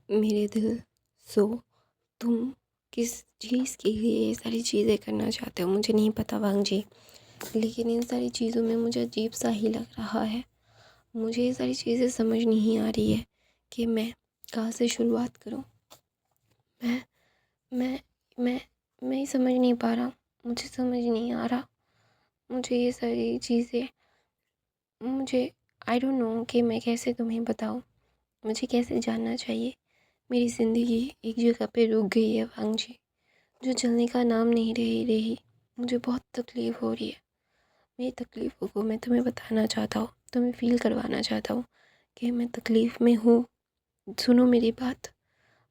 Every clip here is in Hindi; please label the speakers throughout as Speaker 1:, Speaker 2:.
Speaker 1: मेरे दिल सो तुम किस चीज़ के लिए ये सारी चीज़ें करना चाहते हो मुझे नहीं पता वांग जी, लेकिन इन सारी चीज़ों में मुझे अजीब सा ही लग रहा है। मुझे ये सारी चीज़ें समझ नहीं आ रही है कि मैं कहाँ से शुरुआत करूँ। मैं मैं मैं मैं ही समझ नहीं पा रहा, मुझे समझ नहीं आ रहा। मुझे ये सारी चीज़ें मुझे आई डोंट नो कि मैं कैसे तुम्हें बताऊँ, मुझे कैसे जानना चाहिए। मेरी ज़िंदगी एक जगह पे रुक गई है वांग जी, जो चलने का नाम नहीं रही रही। मुझे बहुत तकलीफ़ हो रही है। मेरी तकलीफ़ों को मैं तुम्हें बताना चाहता हूँ, तुम्हें फ़ील करवाना चाहता हूँ कि मैं तकलीफ़ में हूँ। सुनो मेरी बात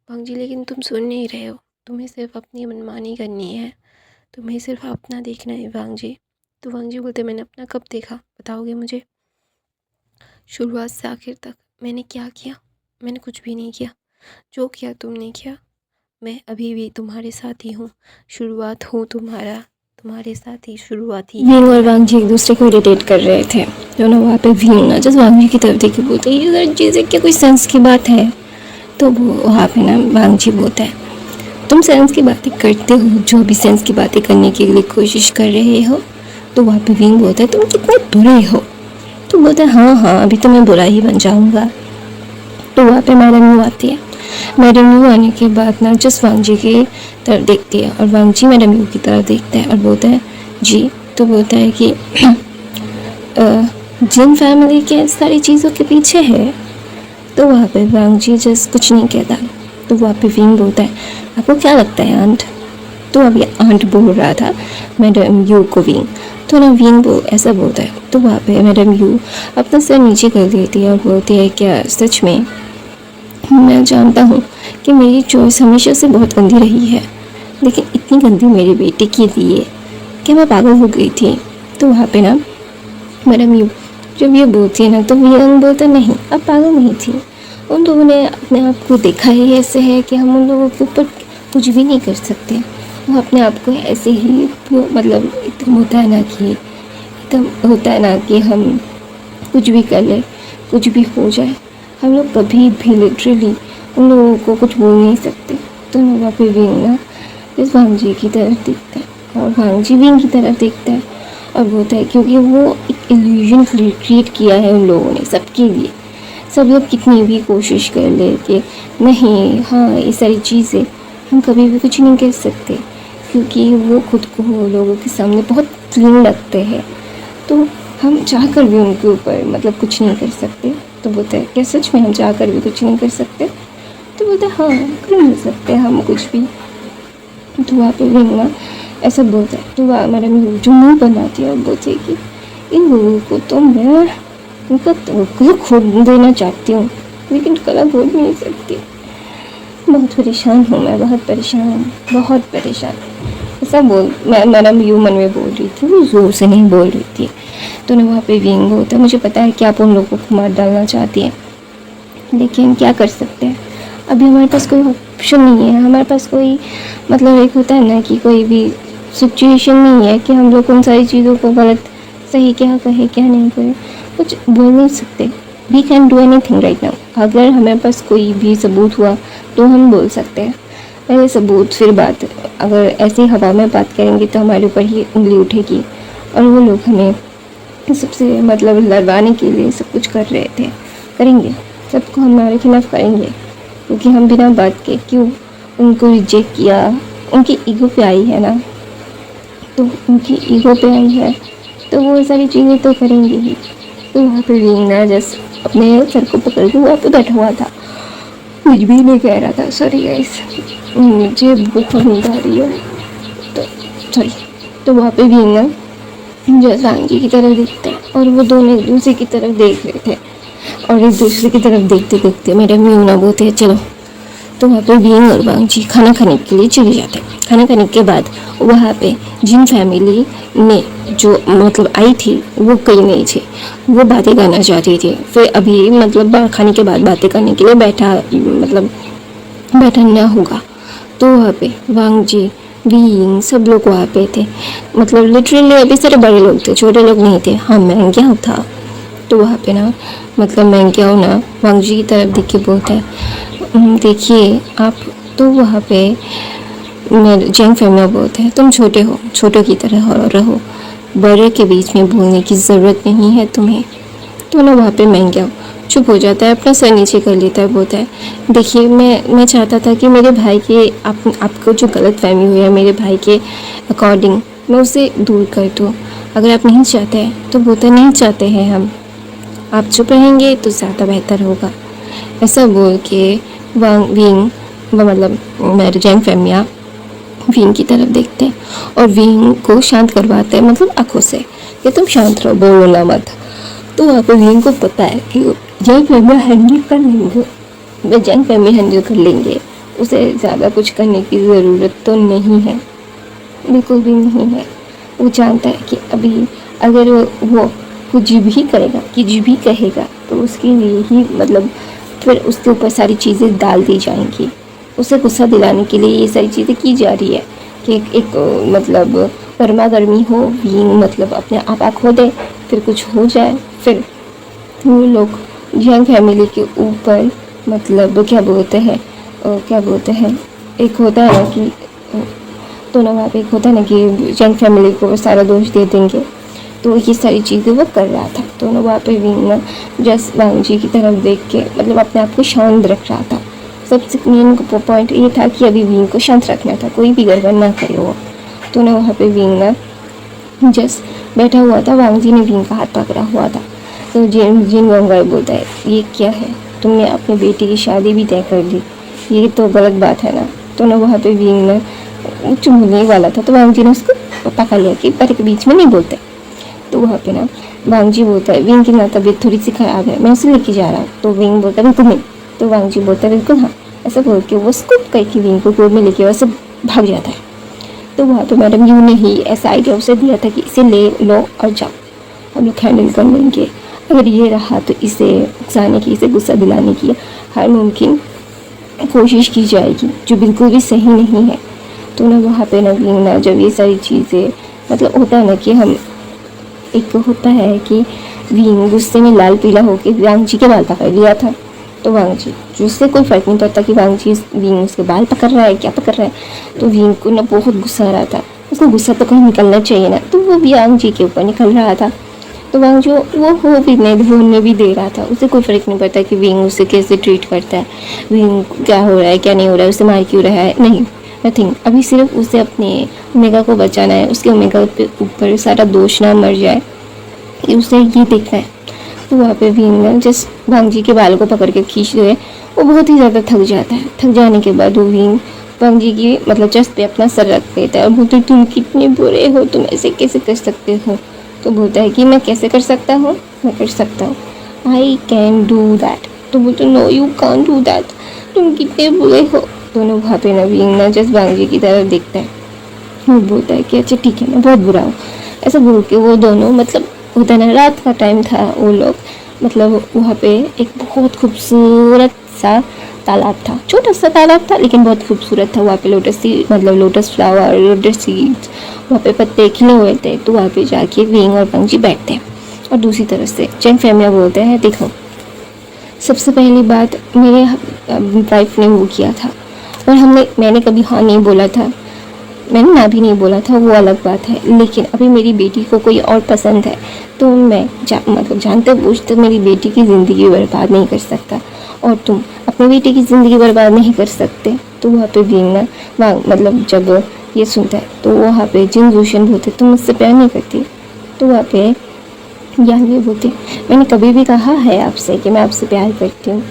Speaker 1: वांग जी, लेकिन तुम सुन नहीं रहे हो। तुम्हें सिर्फ अपनी मनमानी करनी है, तुम्हें सिर्फ अपना देखना है वांग जी। तो वांग जी बोलते मैंने अपना कब देखा, बताओगे मुझे? शुरुआत से आखिर तक मैंने क्या किया? मैंने कुछ भी नहीं किया। जो किया तुमने किया। मैं अभी भी तुम्हारे साथ ही हूँ। शुरुआत हूँ तुम्हारे साथ ही शुरुआत ही। वीनू और वांग जी एक दूसरे को इरिटेट कर रहे थे। दोनों वहाँ पे वीनू ना जस्ट वांग जी की तरफ देखी बोलते ये सारी चीज़ें क्या कोई सेंस की बात है? तो वो वहाँ पे ना वांग जी बोलता है तुम सेंस की बातें करते हो, जो भी सेंस की बातें करने के लिए कोशिश कर रहे हो। तो वहाँ पे वीनू बोलता है तुम कितने बुरे हो। तो बोलता है हाँ हाँ अभी तो मैं बुरा ही बन जाऊँगा। तो वहाँ पे मैडम यू आती है। मैडम यू आने के बाद ना जस्ट वांग जी की तरफ देखती है और वांग जी मैडम यू की तरफ देखता है और बोलता है जी। तो बोलता है कि जिन फैमिली के सारी चीज़ों के पीछे है। तो वहाँ पे वांग जी जस्ट कुछ नहीं कहता। तो वहाँ पे विंग बोलता है आपको क्या लगता है आंट? तो अभी आंट बोल रहा था मैडम यू को विंग। तो ना विंग ऐसा बोलता है। तो वहाँ पे मैडम यू अपना सर नीचे कर देती है और बोलती है क्या सच में? मैं जानता हूँ कि मेरी चॉइस हमेशा से बहुत गंदी रही है, लेकिन इतनी गंदी मेरे बेटे के लिए कि मैं पागल हो गई थी। तो वहाँ पे ना मैडम यू जब ये बोलती है ना तो विंग बोलता नहीं अब पागल नहीं थी। उन लोगों ने अपने आप को देखा ही ऐसे है कि हम उन लोगों के ऊपर कुछ भी नहीं कर सकते। वो अपने आप को ऐसे ही मतलब एकदम होता है ना कि एकदम होता है ना कि हम कुछ भी कर ले, कुछ भी हो जाए, हम लोग कभी भी लिटरली उन लोगों को कुछ बोल नहीं सकते। तो वहाँ पे विंग ना इस वांग जी की तरफ देखता है और वांग जी विंग की तरफ देखता है और बोलता है क्योंकि वो एक इल्यूजन क्रिएट किया है उन लोगों ने सबके लिए। सब लोग कितनी भी कोशिश कर ले कि नहीं हाँ ये सारी चीज़ें हम कभी भी कुछ नहीं कह सकते, क्योंकि वो खुद को लोगों के सामने बहुत क्लीन लगते हैं। तो हम चाह कर भी उनके ऊपर मतलब कुछ नहीं कर सकते। तो बोलते हैं क्या सच में हम चाह कर भी कुछ नहीं कर सकते? तो बोलते हैं हाँ कर नहीं सकते हम कुछ भी। तो वहाँ पे भी ना ऐसा बोलता है। तो वहाँ मैडम जो मुँह बनाती है और बोलती है कि इन लोगों को तो मैं उनका कला खोद देना चाहती हूँ, लेकिन कला खोद नहीं सकती। बहुत परेशान हूँ मैं, बहुत परेशान, बहुत परेशान। ऐसा मैं मैडम यू मन में बोल रही थी, वो ज़ोर से नहीं बोल रही थी। तो ना वहाँ पे विंग होता है मुझे पता है कि आप उन लोगों को मार डालना चाहती हैं, लेकिन क्या कर सकते हैं, अभी हमारे पास कोई ऑप्शन नहीं है। हमारे पास कोई मतलब एक होता है ना कि कोई भी सिचुएशन नहीं है कि हम लोग उन सारी चीज़ों को गलत सही क्या कहे क्या नहीं कहे, कुछ बोल नहीं सकते। We can do anything right now. अगर हमारे पास कोई भी सबूत हुआ तो हम बोल सकते हैं, पहले सबूत फिर बात। अगर ऐसी हवा में बात करेंगे तो हमारे ऊपर ही उंगली उठेगी। और वो लोग हमें सबसे मतलब लड़वाने के लिए सब कुछ कर रहे थे, करेंगे, सबको हमारे खिलाफ करेंगे, क्योंकि हम बिना बात के क्यों उनको रिजेक्ट किया। उनकी ईगो पे आई है ना, तो उनकी ईगो पे आई है तो वो सारी चीज़ें तो करेंगे ही। तो वहाँ पे वीना जस्ट अपने सर को पकड़ के वहाँ पे बैठा हुआ था, कुछ भी नहीं कह रहा था। सॉरी गाइस, मुझे बहुत नींद आ रही है, तो सॉरी। तो वहाँ पे वीना जस्ट वांग जी की तरफ देखते हैं और वो दोनों एक दूसरे की तरफ देख रहे थे और एक दूसरे की तरफ देखते देखते मेरे म्यू ना बोलते हैं चलो। तो वहाँ पे वींग और वांग जी खाना खाने के लिए चले जाते हैं। खाना खाने के बाद वहाँ पे जिन फैमिली ने जो मतलब आई थी वो कहीं नहीं थे, वो बातें करना चाहती थी। फिर अभी मतलब खाने के बाद बातें करने के लिए बैठना होगा। तो वहाँ पे वांग जी वींग सब लोग वहाँ पे थे, मतलब लिटरली अभी सारे बड़े लोग थे, छोटे लोग नहीं थे। हाँ मैं था। तो वहाँ पे ना मतलब मैं क्या हूँ ना वांग जी की तरफ देख के बोलता है देखिए आप तो वहाँ पे मेरे जैंग फैमिली बोलते हैं तुम छोटे हो, छोटों की तरह रहो, बड़े के बीच में बोलने की ज़रूरत नहीं है तुम्हें। तो ना वहाँ पे मैं क्या चुप हो जाता है, अपना सर नीचे कर लेता है, बोलता है देखिए मैं चाहता था कि मेरे भाई के आपको जो गलत फहमी हुई है मेरे भाई के अकॉर्डिंग मैं उसे दूर कर दूँ। अगर आप नहीं चाहते हैं तो बोलता नहीं चाहते हैं हम, आप चुप रहेंगे तो ज़्यादा बेहतर होगा। ऐसा बोल के विंग मतलब मेरे जैंग फैमिया विंग की तरफ देखते हैं और विंग को शांत करवाते हैं, मतलब आंखों से कि तुम शांत रहो, बोलना मत। तो वहाँ पे विंग को पता है कि जैंग फैमिली हैंडल कर लेंगे, वे जैंग फैमिली हैंडल कर लेंगे, उसे ज़्यादा कुछ करने की ज़रूरत तो नहीं है, बिल्कुल भी नहीं है। वो जानता है कि अभी अगर वो कुछ भी करेगा, कुछ भी कहेगा तो उसके लिए ही मतलब फिर उसके ऊपर सारी चीज़ें डाल दी जाएंगी, उसे गुस्सा दिलाने के लिए ये सारी चीज़ें की जा रही है कि एक मतलब गर्मा गर्मी हो, विंग मतलब अपने आप आँख खो दे, फिर कुछ हो जाए, फिर वो लोग जैंग फैमिली के ऊपर मतलब क्या बोलते हैं एक होता है ना कि दोनों वहाँ पे एक होता है ना कि जैंग फैमिली को सारा दोष दे देंगे। तो ये सारी चीज़ें वो कर रहा था। दोनों वहाँ पे विंग जस्ट वांग जी की तरफ देख के मतलब अपने आप को शांत रख रहा था। सबसे मेन पॉइंट ये था कि अभी विंग को शांत रखना था, कोई भी गड़बड़ ना करे वो। तो ना वहाँ पे विंग जस्ट बैठा हुआ था, वांग जी ने विंग का हाथ पकड़ा हुआ था। तो जिन वांग बोलता है ये क्या है, तुमने अपनी बेटी की शादी भी तय कर ली, ये तो गलत बात है ना। तो ना वहाँ पे विंग ने चुमने वाला था तो वांग जी ने उसको पकड़ लिया कि पर के बीच में नहीं बोलते। तो वहाँ पे ना वांग जी बोलता है विंग की ना तबीयत थोड़ी सी ख़राब है, मैं उसे लेके जा रहा हूँ। तो विंग बोलता है बिल्कुल नहीं। तो वांग जी बोलता है बिल्कुल हाँ। ऐसा बोल के वो स्कूप करके विंग को गोद में लेके वैसे भाग जाता है। तो वहाँ पे मैडम यू ने ही ऐसा आइडिया उसे दिया था कि इसे ले लो और जाओ, हम लोग हैंडल कर लेंगे। अगर ये रहा तो इसे उकसाने की, इसे गुस्सा दिलाने की हर मुमकिन कोशिश की जाएगी, जो बिल्कुल भी सही नहीं है। तो ना वहाँ पे ना विंग ना जब ये सारी चीज़ें मतलब होता है ना कि हम एक होता है कि विंग गुस्से में लाल पीला होकर वांग जी के बाल पकड़ लिया था। तो वांग जी जिससे कोई फ़र्क नहीं पड़ता कि वांग जी विंग उसके बाल पकड़ रहा है क्या पकड़ रहा है। तो विंग को ना बहुत गुस्सा आ रहा था, उसको गुस्सा तो कहीं निकलना चाहिए ना, तो वो भी वांग जी के ऊपर निकल रहा था। तो वांग जो वो हो भी नहीं होने भी दे रहा था, उसे कोई फ़र्क नहीं पड़ता कि विंग उसे कैसे ट्रीट करता है, विंग क्या हो रहा है क्या नहीं हो रहा है, उसे मार क्यों रहा है, नहीं नथिंग। अभी सिर्फ उसे अपने ओमेगा को बचाना है, उसके ओमेगा पे ऊपर सारा दोष ना मर जाए, उसे ये देखना है। तो वहाँ पे विंग जस्ट वांग जी के बाल को पकड़ के खींच रहे, वो बहुत ही ज़्यादा थक जाता है। थक जाने के बाद वो विंग वांग जी की मतलब चेस्ट पे अपना सर रख देता है और बोलते तुम कितने बुरे हो, तुम ऐसे कैसे कर सकते हो। तो बोलता है कि मैं कैसे कर सकता हूँ, मैं कर सकता हूँ, आई कैन डू दैट। तो बोलते no you can do that, तुम कितने बुरे हो। दोनों वहाँ पे ना विंग ना जस्ट वांग जी की तरफ देखता है, वो बोलता है कि अच्छा ठीक है मैं बहुत बुरा हूँ। ऐसा बोल के वो दोनों मतलब होता है ना रात का टाइम था, वो लोग मतलब वहाँ पे एक बहुत खूबसूरत सा तालाब था, छोटा सा तालाब था लेकिन बहुत खूबसूरत था। वहाँ पे लोटस फ्लावर, लोटस सीड्स, वहाँ पे पत्ते खिले हुए थे। तो वहाँ पे जाके विंग और वांग जी बैठते हैं और दूसरी तरफ से जैंग फैमिली बोलते हैं देखो सबसे पहली बात मेरे वाइफ ने वो किया था और मैंने कभी हाँ नहीं बोला था, मैंने ना भी नहीं बोला था, वो अलग बात है। लेकिन अभी मेरी बेटी को कोई और पसंद है तो मैं मतलब जानते बूझते मेरी बेटी की ज़िंदगी बर्बाद नहीं कर सकता और तुम अपनी बेटी की ज़िंदगी बर्बाद नहीं कर सकते। तो वहाँ पे विंग ना मतलब जब ये सुनता है तो वहाँ पे जिन जोशन बोलते तुम मुझसे प्यार नहीं करती। तो वहाँ पे यान ये बोलते मैंने कभी भी कहा है आपसे कि मैं आपसे प्यार करती हूँ।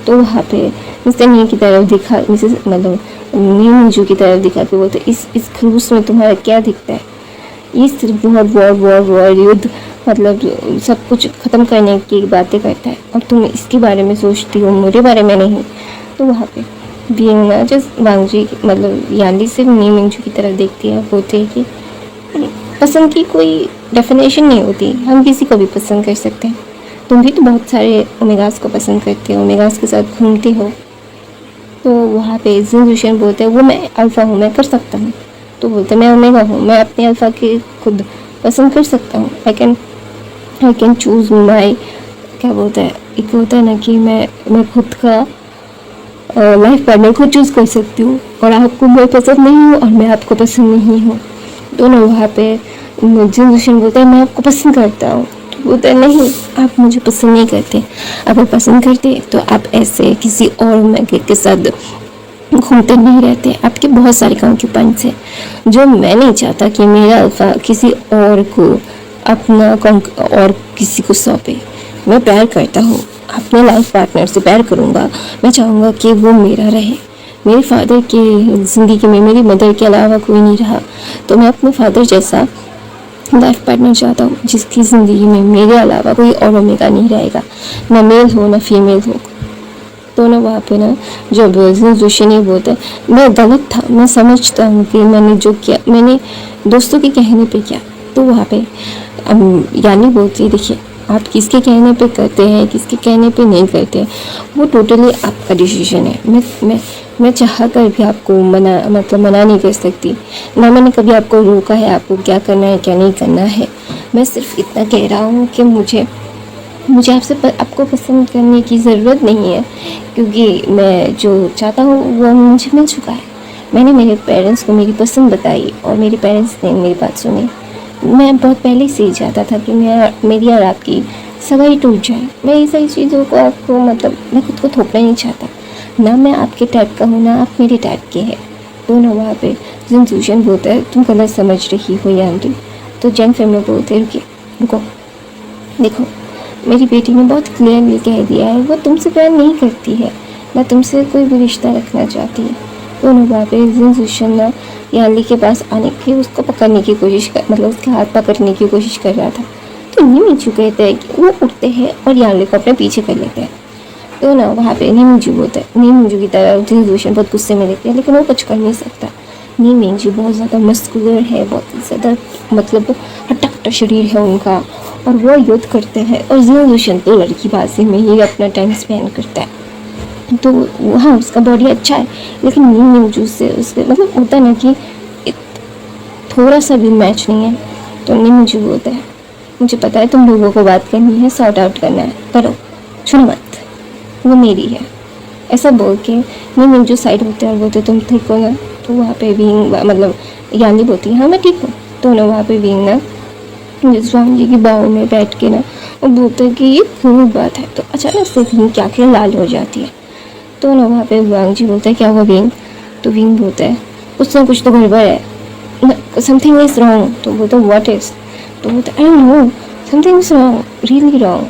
Speaker 1: तो वहाँ पे मिस्टर नी की तरफ दिखा, मिसेस मतलब नी मंजू की तरफ दिखा के बोलते इस खलूस में तुम्हारा क्या दिखता है, ये सिर्फ वॉर युद्ध मतलब सब कुछ ख़त्म करने की बातें करता है और तुम इसके बारे में सोचती हो, मेरे बारे में नहीं। तो वहाँ पे विंग ना जस्ट वांग जी मतलब याली से नी मंजू की तरफ देखती है, बोलते हैं कि पसंद की कोई डेफिनेशन नहीं होती, हम किसी को भी पसंद कर सकते हैं। तुम भी तो बहुत सारे ओमेगास को पसंद करते हो, ओमेगास के साथ घूमते हो। तो वहाँ पे जिन बोलते हैं वो मैं अल्फ़ा हूँ, मैं कर सकता हूँ। तो बोलते मैं ओमेगा हूँ, मैं अपने अल्फ़ा के खुद पसंद कर सकता हूँ। आई कैन चूज़ माई क्या बोलता है, एक होता है ना कि मैं खुद का लाइफ पार्टनर को चूज़ कर सकती हूँ, और आपको मैं पसंद नहीं हूँ और मैं आपको पसंद नहीं हूँ। दोनों वहाँ पे जनरेशन बोलता है मैं आपको पसंद करता हूँ, तो बोलता है नहीं आप मुझे पसंद नहीं करते। अगर पसंद करते तो आप ऐसे किसी और मैके के साथ घूमते नहीं रहते। आपके बहुत सारे कॉन्क्यूपाइंस हैं जो मैं नहीं चाहता कि मेरा अल्फा किसी और को अपना और किसी को सौंपे। मैं प्यार करता हूँ, अपने लाइफ पार्टनर से प्यार करूँगा। मैं चाहूँगा कि वो मेरा रहे। मेरे फादर की ज़िंदगी में मेरी मदर के अलावा कोई नहीं रहा, तो मैं अपने फादर जैसा लाइफ पार्टनर चाहता हूँ जिसकी ज़िंदगी में मेरे अलावा कोई और ओमेगा नहीं रहेगा, ना मेल हो ना फीमेल हो। तो ना वहाँ पे ना जब जोशी ने बोलता है मैं गलत था, मैं समझता हूँ कि मैंने जो किया मैंने दोस्तों के कहने पे किया। तो वहाँ पे यानी बोलती है देखिए आप किसके कहने पे करते हैं किसके कहने पे नहीं करते, वो टोटली आपका डिसीजन है। मैं चाह कर भी आपको मना नहीं कर सकती, ना मैंने कभी आपको रोका है आपको क्या करना है क्या नहीं करना है। मैं सिर्फ इतना कह रहा हूँ कि मुझे आपको पसंद करने की ज़रूरत नहीं है, क्योंकि मैं जो चाहता हूँ वो मुझे मिल चुका है। मैंने मेरे पेरेंट्स को मेरी पसंद बताई और मेरे पेरेंट्स ने मेरी बात सुनी। मैं बहुत पहले से ही चाहता था कि मेरी और आपकी सगाई टूट जाए। मैं ये सारी चीज़ों को आपको मैं खुद को थोपना नहीं चाहता, ना मैं आपके टाइप का हूँ ना आप मेरे टाइप के हैं। तो ना वहाँ पे जनसूशन बोलता है तुम गलत समझ रही हो या आंटी। तो जैन फैमिली बोलते रुकिए रुको, देखो मेरी बेटी ने बहुत क्लियरली कह दिया है वो तुमसे प्यार नहीं करती है, ना तुमसे कोई भी रिश्ता रखना चाहती है। तो ना वहाँ पे जनसूशन ना याली के पास आने के उसको पकड़ने की कोशिश कर उसके हाथ पकड़ने की कोशिश कर रहा था। तो नीमिजू कहते हैं कि वो उठते हैं और याली को अपने पीछे कर लेते हैं। तो ना वहाँ पे नीमिजू बोलता है, नीमिजू की तरह जनसूशन बहुत गुस्से में रहती है लेकिन वो कुछ कर नहीं सकता। नीमिजू बहुत ज़्यादा मस्कुलर है, बहुत ज़्यादा हट्टा शरीर है उनका, और वो युद्ध करते हैं और जनसूशन तो लड़कीबाजी में ही अपना टाइम स्पेंड करता है। तो हाँ उसका बॉडी अच्छा है लेकिन नीमिजू से उससे होता ना कि थोड़ा सा भी मैच नहीं है। तो नीमिजू बोलता है मुझे पता है तुम लोगों को बात करनी है, सॉर्ट आउट करना है, करो, छुड़ो मत, वो मेरी है। ऐसा बोल के नीमिजू साइड होते हैं और बोलते तुम ठीक हो ना। तो वहाँ पे विंग यानी बोलती है हाँ मैं ठीक हूँ। तो ना वहाँ पे विंग ना स्वामी जी की बाहों में बैठ के ना वो बोलते हैं कि ये खूब बात है। तो अचानक से विंग की आँखें लाल हो जाती है। तो ना वहाँ पे वांग जी बोलता है क्या हुआ विंग। तो विंग बोलता है कुछ ना कुछ तो गड़बड़ है, समथिंग इज रॉन्ग। तो बोलता है व्हाट इज। तो बोलता है I don't know something is wrong, really wrong.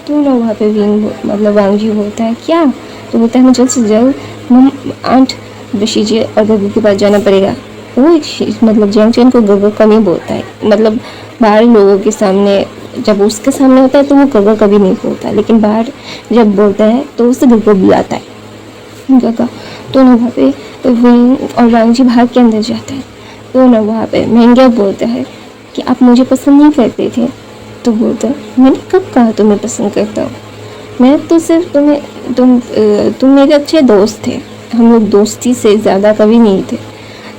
Speaker 1: तो ना वहाँ पे विंग वांग जी बोलता है क्या। तो बोलता है हमें जल्द से जल्द आंट ऋषि जी और गगू के पास जाना पड़ेगा। वो जैंग चैन को गगू का नहीं बोलता है, बाहर लोगों के सामने जब उसके सामने होता है तो वो गगा कभी नहीं बोलता, लेकिन बाहर जब बोलता है तो उसे गगा बुलाता है गगा। तो ना वहाँ पे विंग और वांग जी बाहर के अंदर जाते हैं। तो ना वहाँ पे महंगा बोलता है कि आप मुझे पसंद नहीं करते थे। तो बोलता है मैंने कब कहा तुम्हें पसंद करता हूँ, मैं तो सिर्फ तुम मेरे अच्छे दोस्त थे, हम लोग दोस्ती से ज़्यादा कभी नहीं थे।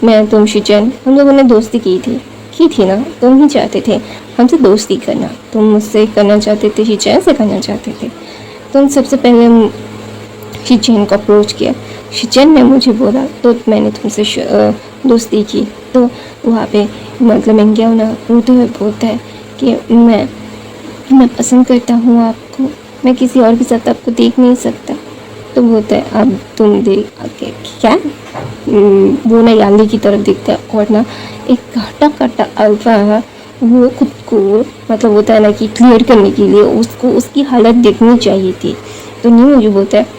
Speaker 1: मैं तुम शिचन हम लोगों ने दोस्ती की थी ना, तुम ही चाहते थे हमसे दोस्ती करना, तुम मुझसे करना चाहते थे, शिचन से करना चाहते थे। तुम सबसे पहले शिचन को अप्रोच किया, शिचन ने मुझे बोला तो मैंने तुमसे दोस्ती की। तो वहाँ पे महंगा ना रोते हुए बोलता है कि मैं पसंद करता हूँ आपको, मैं किसी और के साथ आपको देख नहीं सकता। तो बोलता है अब तुम देख आके क्या। वो ना याली की तरफ देखता है और ना एक काटा अल्फा वो खुद को होता है ना कि क्लियर करने के लिए उसको उसकी हालत देखनी चाहिए थी। तो नहीं मुझे बोलता है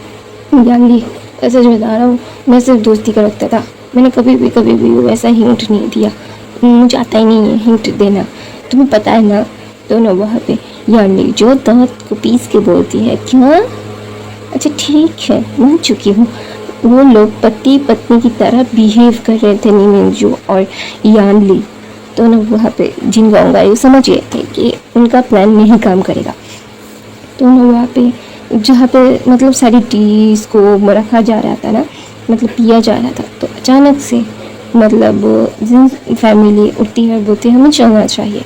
Speaker 1: याली ऐसा जो बता रहा हूँ मैं सिर्फ दोस्ती का रखता था, मैंने कभी भी वैसा हिंट नहीं दिया, मुझे आता ही नहीं है हिंट देना, तुम्हें पता है ना। तो ना वहाँ पे याली जो दांत को पीस के बोलती है क्या, अच्छा ठीक है मान चुकी हूँ। वो लोग पति पत्नी की तरह बिहेव कर रहे थे नीमिंजू और यानली। तो ना वहाँ पे जिन गाँव समझ गए थे कि उनका प्लान नहीं काम करेगा। तो ना वहाँ पे जहाँ पे सारी टीज को रखा जा रहा था ना, पिया जा रहा था, तो अचानक से जिन फैमिली उठती है बोलती है हमें चलना चाहिए।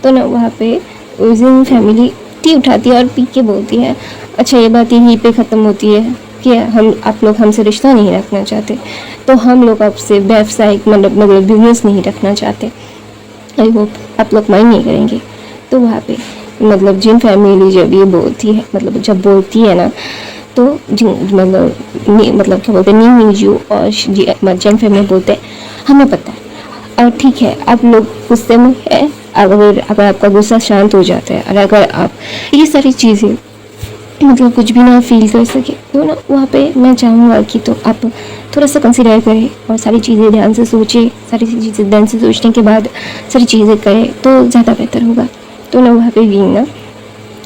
Speaker 1: तो ना वहाँ पे जिन फैमिली टी उठाती है और पी के बोलती है अच्छा ये बात यहीं पे ख़त्म होती है, कि हम आप लोग हमसे रिश्ता नहीं रखना चाहते, तो हम लोग आपसे व्यावसायिक मतलब बिजनेस नहीं रखना चाहते। आई होप आप लोग माइंड नहीं करेंगे। तो वहाँ पे मतलब जिन फैमिली जब ये बोलती है, मतलब जब बोलती है ना, तो मतलब क्या बोलते हैं, न्यू यू और जैन फैमिली बोलते हैं हमें पता है। और ठीक है, आप लोग गुस्से में है, अगर आपका गुस्सा शांत हो जाता है और अगर आप ये सारी चीज़ें मतलब कुछ भी ना फील कर सके, तो ना वहाँ पे मैं चाहूँगा कि तो आप थोड़ा सा कंसिडर करें और सारी चीज़ें ध्यान से सोचें। सारी चीज़ें ध्यान से सोचने के बाद सारी चीज़ें करें तो ज़्यादा बेहतर होगा। तो ना वहाँ पे भी ना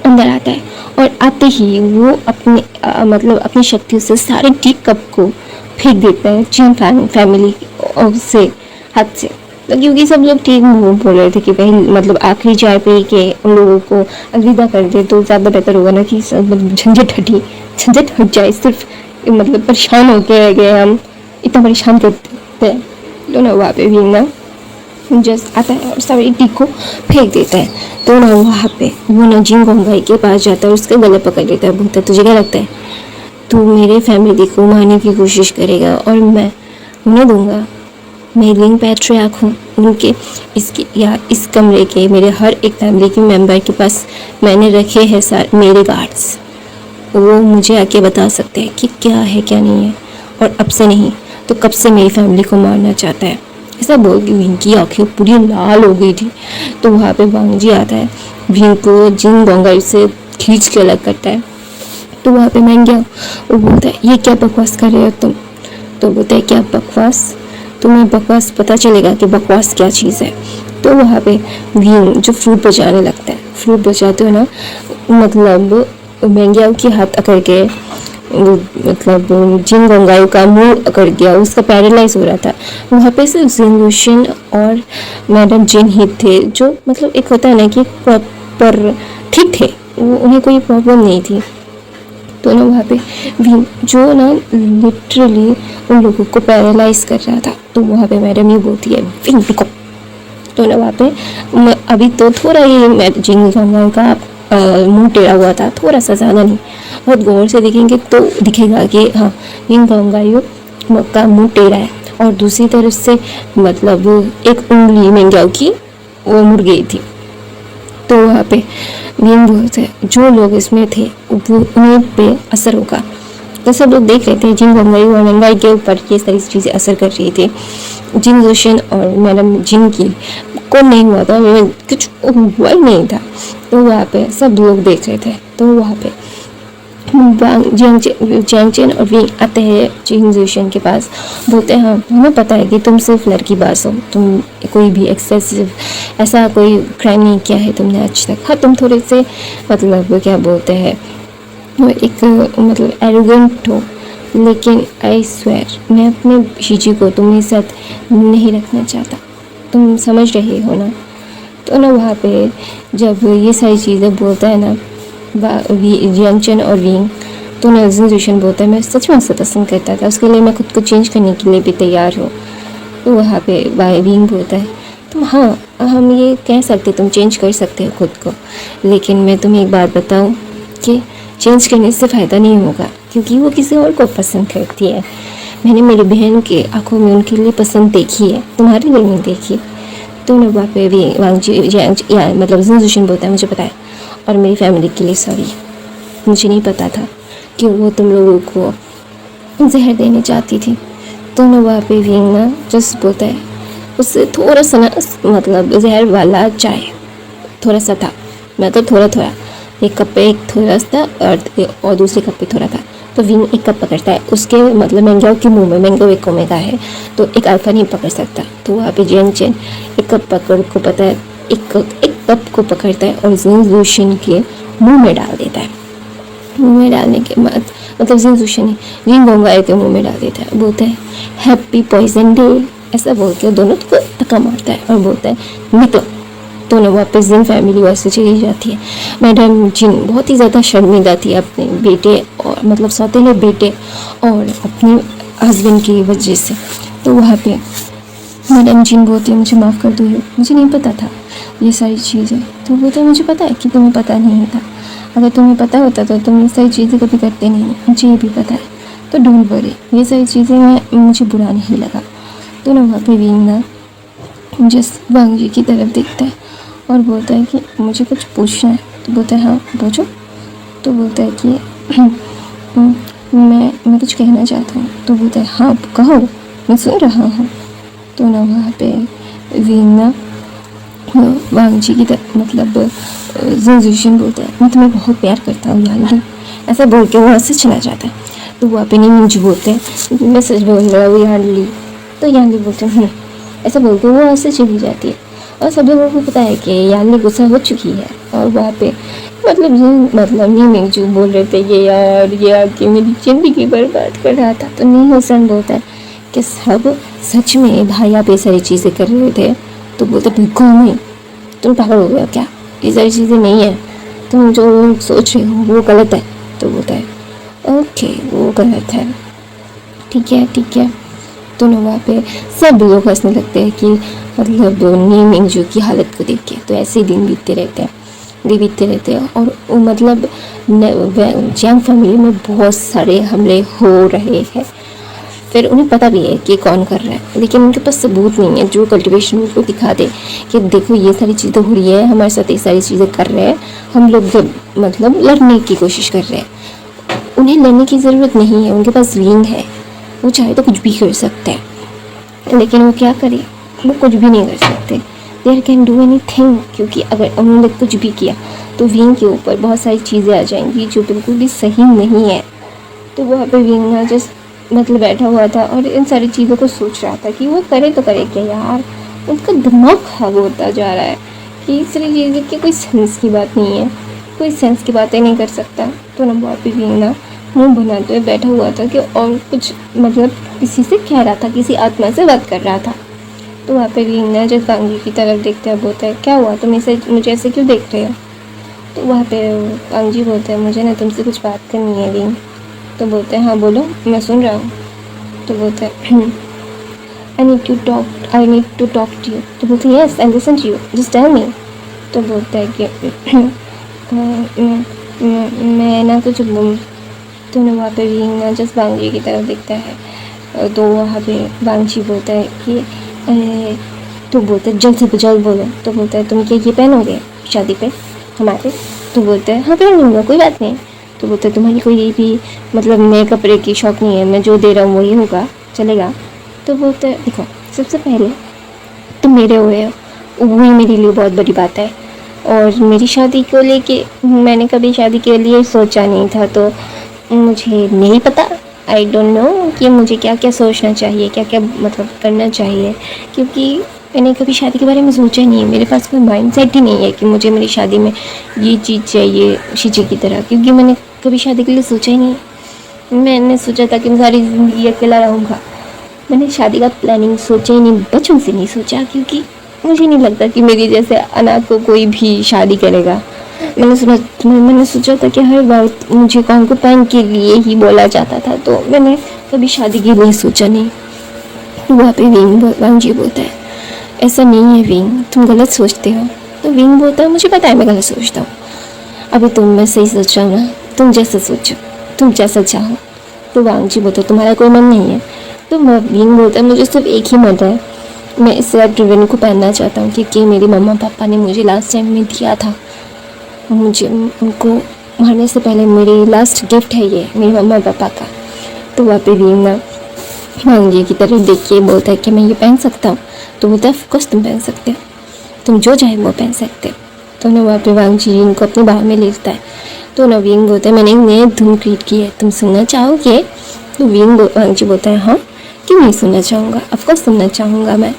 Speaker 1: अंदर आता है और आते ही वो अपने मतलब अपनी शक्ति से सारे टी कप को फेंक देता है जिन फैमिली से हाथ से। तो क्योंकि सब लोग ठीक बोल रहे थे कि भाई मतलब आखिरी चाय पे के उन लोगों को अलविदा कर दे तो ज़्यादा बेहतर होगा ना, कि सब झंझट हट जाए, सिर्फ मतलब परेशान होके रह गए हम, इतना परेशान करते हैं। तो ना वहाँ पे भी ना जस्ट आता है और सारी टी को फेंक देता है। तो ना वहाँ पे वो ना जिन गंगाई के पास जाता है, उसके गले पकड़ लेता है, बोलता है तुझे क्या लगता है तू मेरे फैमिली को मारने की कोशिश करेगा और मैं उन्हें दूंगा? मैं लिंग पैट्रियार्क हूँ उनके इसके या इस कमरे के मेरे हर एक फैमिली के मेंबर के पास मैंने रखे हैं सारे मेरे गार्ड्स, वो मुझे आके बता सकते हैं कि क्या है क्या नहीं है, और अब से नहीं तो कब से मेरी फैमिली को मारना चाहता है। ऐसा बोल के विंग की आँखें पूरी लाल हो गई थी। तो वहाँ पे वांग जी आता है, विंग को जिन गंगाई से खींच के अलग करता है। तो वहाँ पे मैं गया, वो बोलता है ये क्या बकवास कर रहे हो तुम? तो बोलता है क्या बकवास? तुम्हें बकवास पता चलेगा कि बकवास क्या चीज़ है। तो वहाँ पे विंग जो फ्लूट बजाने लगता है, फ्लूट बजाते हो ना मतलब मैंगियाओ के हाथ अकड़ के मतलब जिन गंगाओं का मुंह अकड़ गया, उसका पैरालाइज हो रहा था। वहाँ पे सिर्फ जिन और मैडम जिन ही थे जो मतलब एक होता है ना कि प्रॉपर ठीक थे, उन्हें कोई प्रॉब्लम नहीं थी। तो ना वहाँ पे विंग जो ना लिटरली उन लोगों को पैरालाइज कर रहा था। तो वहाँ पे मैडम ये बोलती है विंग पिको। तो ना वहाँ पे अभी तो थोड़ा ये जिन गंगाओं का मुंह टेढ़ा हुआ था, थोड़ा सा, ज़्यादा नहीं। बहुत गौर से देखेंगे तो दिखेगा कि हाँ इन गंगाइयों का मुंह टेढ़ा है, और दूसरी तरफ से मतलब एक उंगली मेंग्याओ की वो मुड़ गई थी। तो वहाँ पे विंग बोलते हैं जो लोग इसमें थे वो उन्हीं पे असर होगा। तो सब लोग देख रहे थे जिन गंगाई और मंगाई के ऊपर ये सारी चीज़ें असर कर रही थी। जिन जोशन और मैडम जिन की को नहीं हुआ था, कुछ हुआ ही नहीं था। तो वहाँ पे सब लोग देख रहे थे। तो वहाँ पे जियांगचेन और विंग आते हैं जिन जोशन के पास, बोलते हैं हाँ हमें पता है कि तुम सिर्फ लड़की बाज हो, तुम कोई भी एक्सेसिव ऐसा कोई क्राइम नहीं किया है तुमने आज तक। हाँ तुम थोड़े से मतलब क्या बोलते हैं एक मतलब एरोगेंट हो, लेकिन आई स्वेयर मैं अपने शीजी को तुम्हारे साथ नहीं रखना चाहता, तुम समझ रहे हो ना। तो ना वहाँ पे जब ये सारी चीज़ें बोलता है ना जियांगचेन और विंग, तो ना जिन बोलता है मैं सच में उससे पसंद करता था, उसके लिए मैं खुद को चेंज करने के लिए भी तैयार हूँ। तो वहाँ पे विंग बोलता है तुम हाँ हम ये कह सकते तुम चेंज कर सकते हो खुद को, लेकिन मैं तुम्हें एक बात बताऊँ कि चेंज करने से फ़ायदा नहीं होगा, क्योंकि वो किसी और को पसंद करती है। मैंने मेरी बहन के आंखों में उनके लिए पसंद देखी है, तुम्हारे लिए नहीं देखी। तो ना वहाँ पे भी वांग जी या मतलब जिन बोलता है मुझे पता है, और मेरी फैमिली के लिए सॉरी, मुझे नहीं पता था कि वो तुम लोगों को जहर देने चाहती थी। तो ना वहाँ पे विंग ना जस्ट बोलता है उससे थोड़ा सा ना मतलब जहर वाला चाय थोड़ा सा था, मतलब थोड़ा एक कप पे एक थोड़ा सा और दूसरे कप पे थोड़ा था। तो विंग एक कप पकड़ता है, उसके मतलब मैंगो के मुंह में, मैंगो एक ओमेगा है तो एक अल्फा नहीं पकड़ सकता। तो वहाँ पे जियांगचेन एक कप पकड़ को पता है एक कप को पकड़ता है और जिन के मुंह में डाल देता है। मुंह में डालने के बाद मतलब जिन गंगाई के मुंह में डाल देता है, बोलता है हैप्पी पॉइजन डे, ऐसा बोल के दोनों को धक्का मारता है और बोलता है निकलो। तो ना वापस जिन फैमिली वैसे चली जाती है। मैडम जिन बहुत ही ज़्यादा शर्मिंदा थी अपने बेटे और मतलब सौतेले बेटे और अपने हस्बैंड की वजह से। तो वहाँ पे मैडम जिन बोलती है मुझे माफ़ कर दो, मुझे नहीं पता था ये सारी चीज़ें। तो बोलते हैं मुझे पता है कि तुम्हें पता नहीं था, अगर तुम्हें पता होता तो तुम ये सारी चीज़ें कभी करते नहीं, मुझे ये भी पता है। तो डोंट वरी, ये सारी चीज़ें मुझे बुरा नहीं लगा। तो ना वहाँ पे विंग ना जस्ट वांग जी की तरफ देखता है और बोलता है कि मुझे कुछ पूछना है। तो बोलता है हाँ पूछो। तो बोलता है कि मैं कुछ कहना चाहता हूँ। तो बोलता है हाँ कहो, मैं सुन रहा हूँ। तो ना वहाँ पे विंग ना वांग जी की तरफ मतलब जिंजुशन बोलता है मैं तुम्हें बहुत प्यार करता हूँ याली। ऐसा बोल के वहाँ से चला जाता है। तो वहाँ पे नहीं मुझे बोलते हैं मैं सच बोल रहा हूँ याली। तो याली बोलते हैं ऐसा बोल के वो वहाँ से चली जाती है। और सब लोगों को पता है कि याली गुस्सा हो चुकी है। और वहाँ पे मतलब नहीं मिंगजू बोल रहे थे कि यार ये आके मेरी ज़िंदगी बर्बाद कर रहा था। तो नहीं हुसैन बोलता है कि सब सच में भाई आप ये सारी चीज़ें कर रहे थे। तो बोलते बिल्कुल नहीं, तुम पागल हो गया क्या, ये सारी चीज़ें नहीं है, तुम जो सोच रहे हो वो गलत है। तो बोलता है ओके वो गलत है, ठीक है ठीक है। तो ना वहाँ पे सब लोग हंसने लगते हैं कि मतलब नी मिंगजू की हालत को देख के। तो ऐसे ही दिन बीतते रहते हैं और वो मतलब जियांग फैमिली में बहुत सारे हमले हो रहे हैं। फिर उन्हें पता भी है कि कौन कर रहा है, लेकिन उनके पास सबूत नहीं है जो कल्टिवेशन उनको दिखा दे कि देखो ये सारी चीज़ें हो रही है, हमारे साथ ये सारी चीज़ें कर रहे हैं, हम लोग मतलब लड़ने की कोशिश कर रहे हैं। उन्हें लड़ने की ज़रूरत नहीं है, उनके पास विंग है, वो चाहे तो कुछ भी कर सकते हैं। लेकिन वो क्या करे, वो कुछ भी नहीं कर सकते। There can do anything, क्योंकि अगर उन्होंने कुछ भी किया तो विंग के ऊपर बहुत सारी चीज़ें आ जाएंगी जो बिल्कुल भी सही नहीं है। तो वहाँ पे विंग ना जस्ट मतलब बैठा हुआ था और इन सारी चीज़ों को सोच रहा था कि वो करे तो करे क्या यार। उनका दिमाग खराब होता जा रहा है कि इस सारी चीज़ें की कोई सेंस की बात नहीं है, कोई सेंस की बातें नहीं कर सकता। तो ना वहाँ पे विंग ना मुँह बनाते हुए बैठा हुआ था कि और कुछ मतलब किसी से कह रहा था, किसी आत्मा से बात कर रहा था। तो वहाँ पे विंग ना जब वांग जी की तरफ देखते हैं बोलता है क्या हुआ, तुम मुझे ऐसे क्यों देख रहे हो। तो वहाँ पे वांग जी बोलते हैं मुझे ना तुमसे कुछ बात करनी है विंग। तो बोलते हैं हाँ बोलो मैं सुन रहा हूँ। तो बोलते हैं I need to talk to you. तो बोलते हैं yes I listen to you, just tell me. तो बोलता है कि मैं ना कुछ तो ना वहाँ पे विंग ना जस्ट वांग जी की तरफ देखता है। तो वहाँ पे वांग जी बोलता है कि तो बोलता है जल्द से जल्द बोलो। तो बोलता है तुम क्या ये पहनोगे शादी पे हमारे। तो बोलते हैं हाँ पहन लूँगा कोई बात नहीं। तो बोलते हैं तुम्हारी कोई भी मतलब नए कपड़े की शौक नहीं है, मैं जो दे रहा हूँ वही होगा चलेगा। तो बोलते हैं देखो सबसे पहले तुम मेरे हुए हो वही मेरे लिए बहुत बड़ी बात है, और मेरी शादी को लेके मैंने कभी शादी के लिए सोचा नहीं था, तो मुझे नहीं पता, आई डोंट नो कि मुझे क्या क्या सोचना चाहिए, क्या क्या मतलब करना चाहिए, क्योंकि मैंने कभी शादी के बारे में सोचा ही नहीं है। मेरे पास कोई माइंडसेट ही नहीं है कि मुझे मेरी शादी में ये चीज़ चाहिए शीशे की तरह, क्योंकि मैंने कभी शादी के लिए सोचा ही नहीं। मैंने सोचा था कि मैं सारी ज़िंदगी अकेला रहूँगा। मैंने शादी का प्लानिंग सोचा ही नहीं, बचपन से नहीं सोचा, क्योंकि मुझे नहीं लगता कि मेरी जैसे अनाथ को कोई भी शादी करेगा। मैंने सोचा था कि हर बार मुझे कॉन्कुपाइन के लिए ही बोला जाता था, तो मैंने कभी शादी के लिए सोचा नहीं। वहाँ पे वांग जी बोलता है ऐसा नहीं है विंग, तुम गलत सोचते हो। तो विंग बोलता है मुझे पता है मैं गलत सोचता हूँ, अभी मैं सही सोच रहा हूँ ना, तुम जैसा सोचो, तुम जैसा चाहो। तो वांग जी बोलता है तुम्हारा कोई मन नहीं है। तो विंग बोलता है मुझे सिर्फ एक ही मन है, मैं इस रेड रिबन को पहनना चाहता हूँ, क्योंकि मेरे मम्मा पापा ने मुझे लास्ट टाइम में दिया था, मुझे उनको मरने से पहले मेरी लास्ट गिफ्ट है ये मेरे मम्मा पापा का। तो वहाँ पे विंग ना वांग जी की तरफ देख के बोलता है कि मैं ये पहन सकता हूँ। तो बोलता है ऑफकोर्स तुम पहन सकते हो, तुम जो चाहे वो पहन सकते हो। तो ना वहाँ पे वांग जी इनको अपने बाह में लेता है। तो ना विंग बोलता है मैंने एक नई धुन क्रिएट की है, तुम सुनना चाहोगे। तो वांग जी बोलता है हाँ क्यों नहीं सुनना चाहूँगा, ऑफकोर्स सुनना चाहूँगा, मैं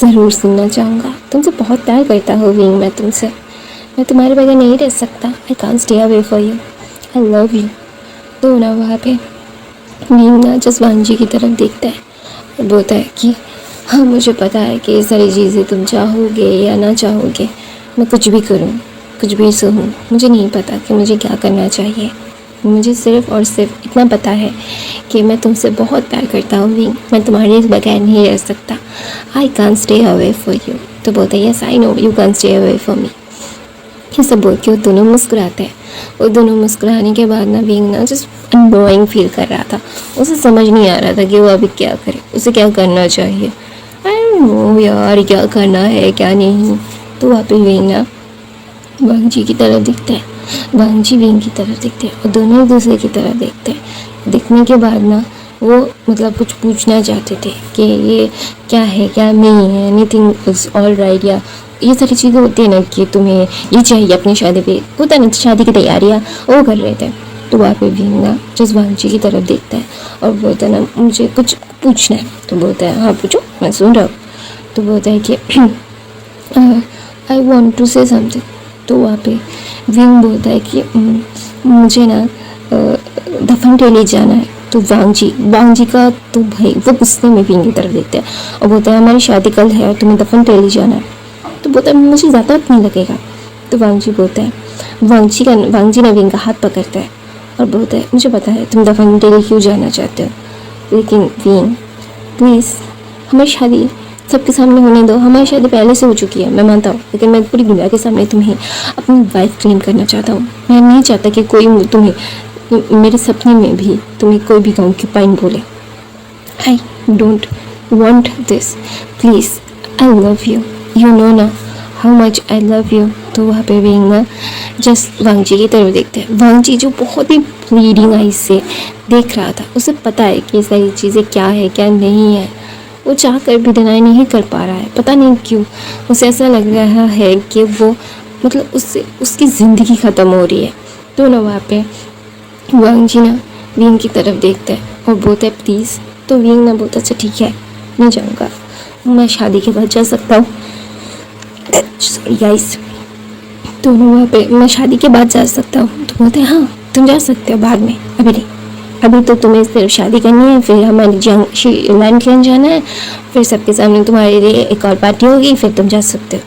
Speaker 1: ज़रूर सुनना चाहूँगा, तुमसे बहुत प्यार करता हूँ विंग, मैं तुम्हारे बगैर नहीं रह सकता, I can't stay away for you, I love you. तो ना वहाँ पे विंग ना जस्ट वांग जी की तरफ देखता है और बोलता है कि हाँ मुझे पता है कि ये सारी चीज़ें तुम चाहोगे या ना चाहोगे, मैं कुछ भी करूँ कुछ भी सहूँ, मुझे नहीं पता कि मुझे क्या करना चाहिए। मुझे सिर्फ और सिर्फ इतना पता है कि मैं तुमसे बहुत प्यार करता हूँ विंग, मैं तुम्हारे बगैर नहीं रह सकता, I can't stay away for you. तो बोलते हैं yes I know you can't stay away for me. ये सब बोल के वो दोनों मुस्कुराते हैं। वो दोनों मुस्कुराने के बाद ना विंग ना जस्ट अनोइंग फील कर रहा था। उसे समझ नहीं आ रहा था कि वो अभी क्या करे, उसे क्या करना चाहिए। आई डोंट नो यार, क्या करना है क्या नहीं। तो वहाँ पे विंग ना वांग जी की तरफ दिखता है, वांग जी विंग की तरफ दिखते हैं और दोनों एक दूसरे की तरफ देखते हैं। देखने के बाद ना वो मतलब कुछ पूछना चाहते थे कि ये क्या है क्या नहीं है, एनीथिंग इज ऑल राइट, या ये सारी चीज़ें होती है ना कि तुम्हें ये चाहिए अपनी शादी पे, होता है ना शादी की तैयारियाँ, वो कर रहे थे। तो वहाँ पे भी ना जस वांग जी की तरफ देखता है और बोलता है ना मुझे कुछ पूछना है। तो बोलता है हाँ पूछो, मैं सुन रहा हूँ। तो बोलता है कि I want to say something. तो वहाँ पे विंग बोलता है कि मुझे ना दफन टेली जाना है। तो वांग जी का तो भाई वो गुस्से में विंग की तरफ देखते हैं और बोलता है हमारी शादी कल है और तुम्हें दफन टेली जाना है। तो बोलता है मुझे ज़्यादा वक्त नहीं लगेगा। तो वांग जी बोलता है, वांग जी ने विंग का हाथ पकड़ता है और बोलता है मुझे पता है तुम दफन टेली क्यों जाना चाहते हो, लेकिन विंग प्लीज़ हमारी शादी सबके सामने होने दो। हमारी शादी पहले से हो चुकी है, मैं मानता हूँ, लेकिन मैं पूरी दुनिया के सामने तुम्हें अपनी वाइफ क्लेम करना चाहता हूँ। मैं नहीं चाहता कि कोई तुम्हें मेरे सपने में भी तुम्हें कोई भी गाँव की पाइन बोले। I don't want this, please I love you, you know ना how much I love you. तो वहाँ पे विंग ना जस्ट वांग जी की तरफ देखते हैं। वांग जी जो बहुत ही प्लीडिंग आई से देख रहा था, उसे पता है कि ये सारी चीज़ें क्या है क्या नहीं है। वो चाह कर भी डिनाई नहीं कर पा रहा है, पता नहीं क्यों उसे ऐसा लग रहा है कि वो मतलब उससे उसकी ज़िंदगी ख़त्म हो रही है। तो ना वहाँ पे वांग जी ना विंग की तरफ देखता है और बोलता है प्लीज़। तो विंग ना बोलता अच्छा ठीक है मैं जाऊँगा, मैं शादी के बाद जा सकता हूँ। Sorry guys. तो ना वहाँ पे मैं शादी के बाद जा सकता हूँ। तो बोलते हैं हाँ तुम जा सकते हो बाद में, अभी नहीं, अभी तो तुम्हें सिर्फ शादी करनी है, फिर हमारी लैंड क्लेम जाना है, फिर सबके सामने तुम्हारे लिए एक और पार्टी होगी, फिर तुम जा सकते हो।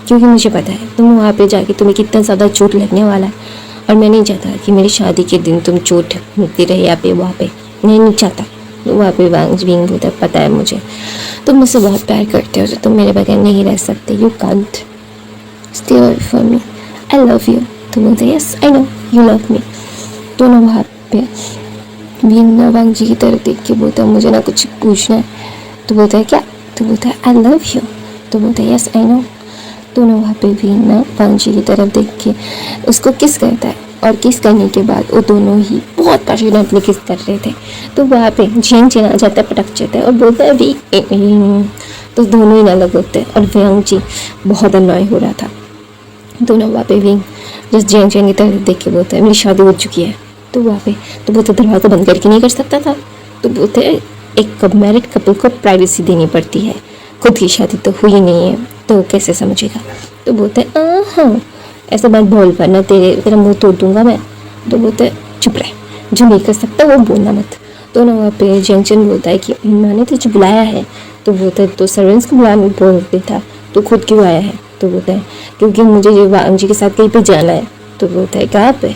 Speaker 1: क्योंकि मुझे पता है तुम वहाँ पे जाके तुम्हें कितना ज़्यादा चोट लगने वाला है और मैं नहीं चाहता कि मेरी शादी के दिन तुम चोट मिलती रहे यहाँ पे वहाँ पे, मैं नहीं चाहता। तो वहाँ पे विंग बोलता है पता है मुझे तुम मुझसे बहुत प्यार करते हो, तो तुम मेरे बगैर नहीं रह सकते, you can't stay away for me, I love you. तो बोलते yes I know you love me. तो ना वहाँ पे विंग ना वांग जी की तरफ देख के बोलता है मुझे ना कुछ पूछना है। तो बोलता है क्या? तो बोलता है आई लव यू। तो बोलता है यस आई नो। तो ना वहाँ पे विंग ना वांग जी की तरफ देख के उसको किस करता है और किस करने के बाद वो दोनों ही बहुत पैशनेटली किस कर रहे थे। तो वहाँ पे झेंग चला जाता है, पटक जाता है और बोलता है वी। तो दोनों ही अलग होते हैं और वांग जी बहुत अनॉय हो रहा था। दोनों वहाँ पे विंग जिस झेंग की तरफ देख के बोलता है मेरी शादी हो चुकी है। तो वहाँ पे तो बोलते दरवाज़ा बंद करके नहीं कर सकता था। तो बोलते एक मैरिड कपल को प्राइवेसी देनी पड़ती है, खुद की शादी तो हुई नहीं है तो कैसे समझेगा। तो बोलते हाँ ऐसा बात बोल पर ना तेरा मुँह तोड़ दूंगा मैं। तो बोलते चुप रहे, जो नहीं कर सकता वो बोलना मत। तो ना वहाँ पे जेंगचन बोलता है कि मैंने तुझे बुलाया है। तो बोलता है तो सर्वेंट्स को बुलाने बोल देता, तो खुद क्यों आया है। तो बोलता है क्योंकि मुझे ये वांग जी के साथ कहीं पे जाना है। तो बोलता है कहाँ पे।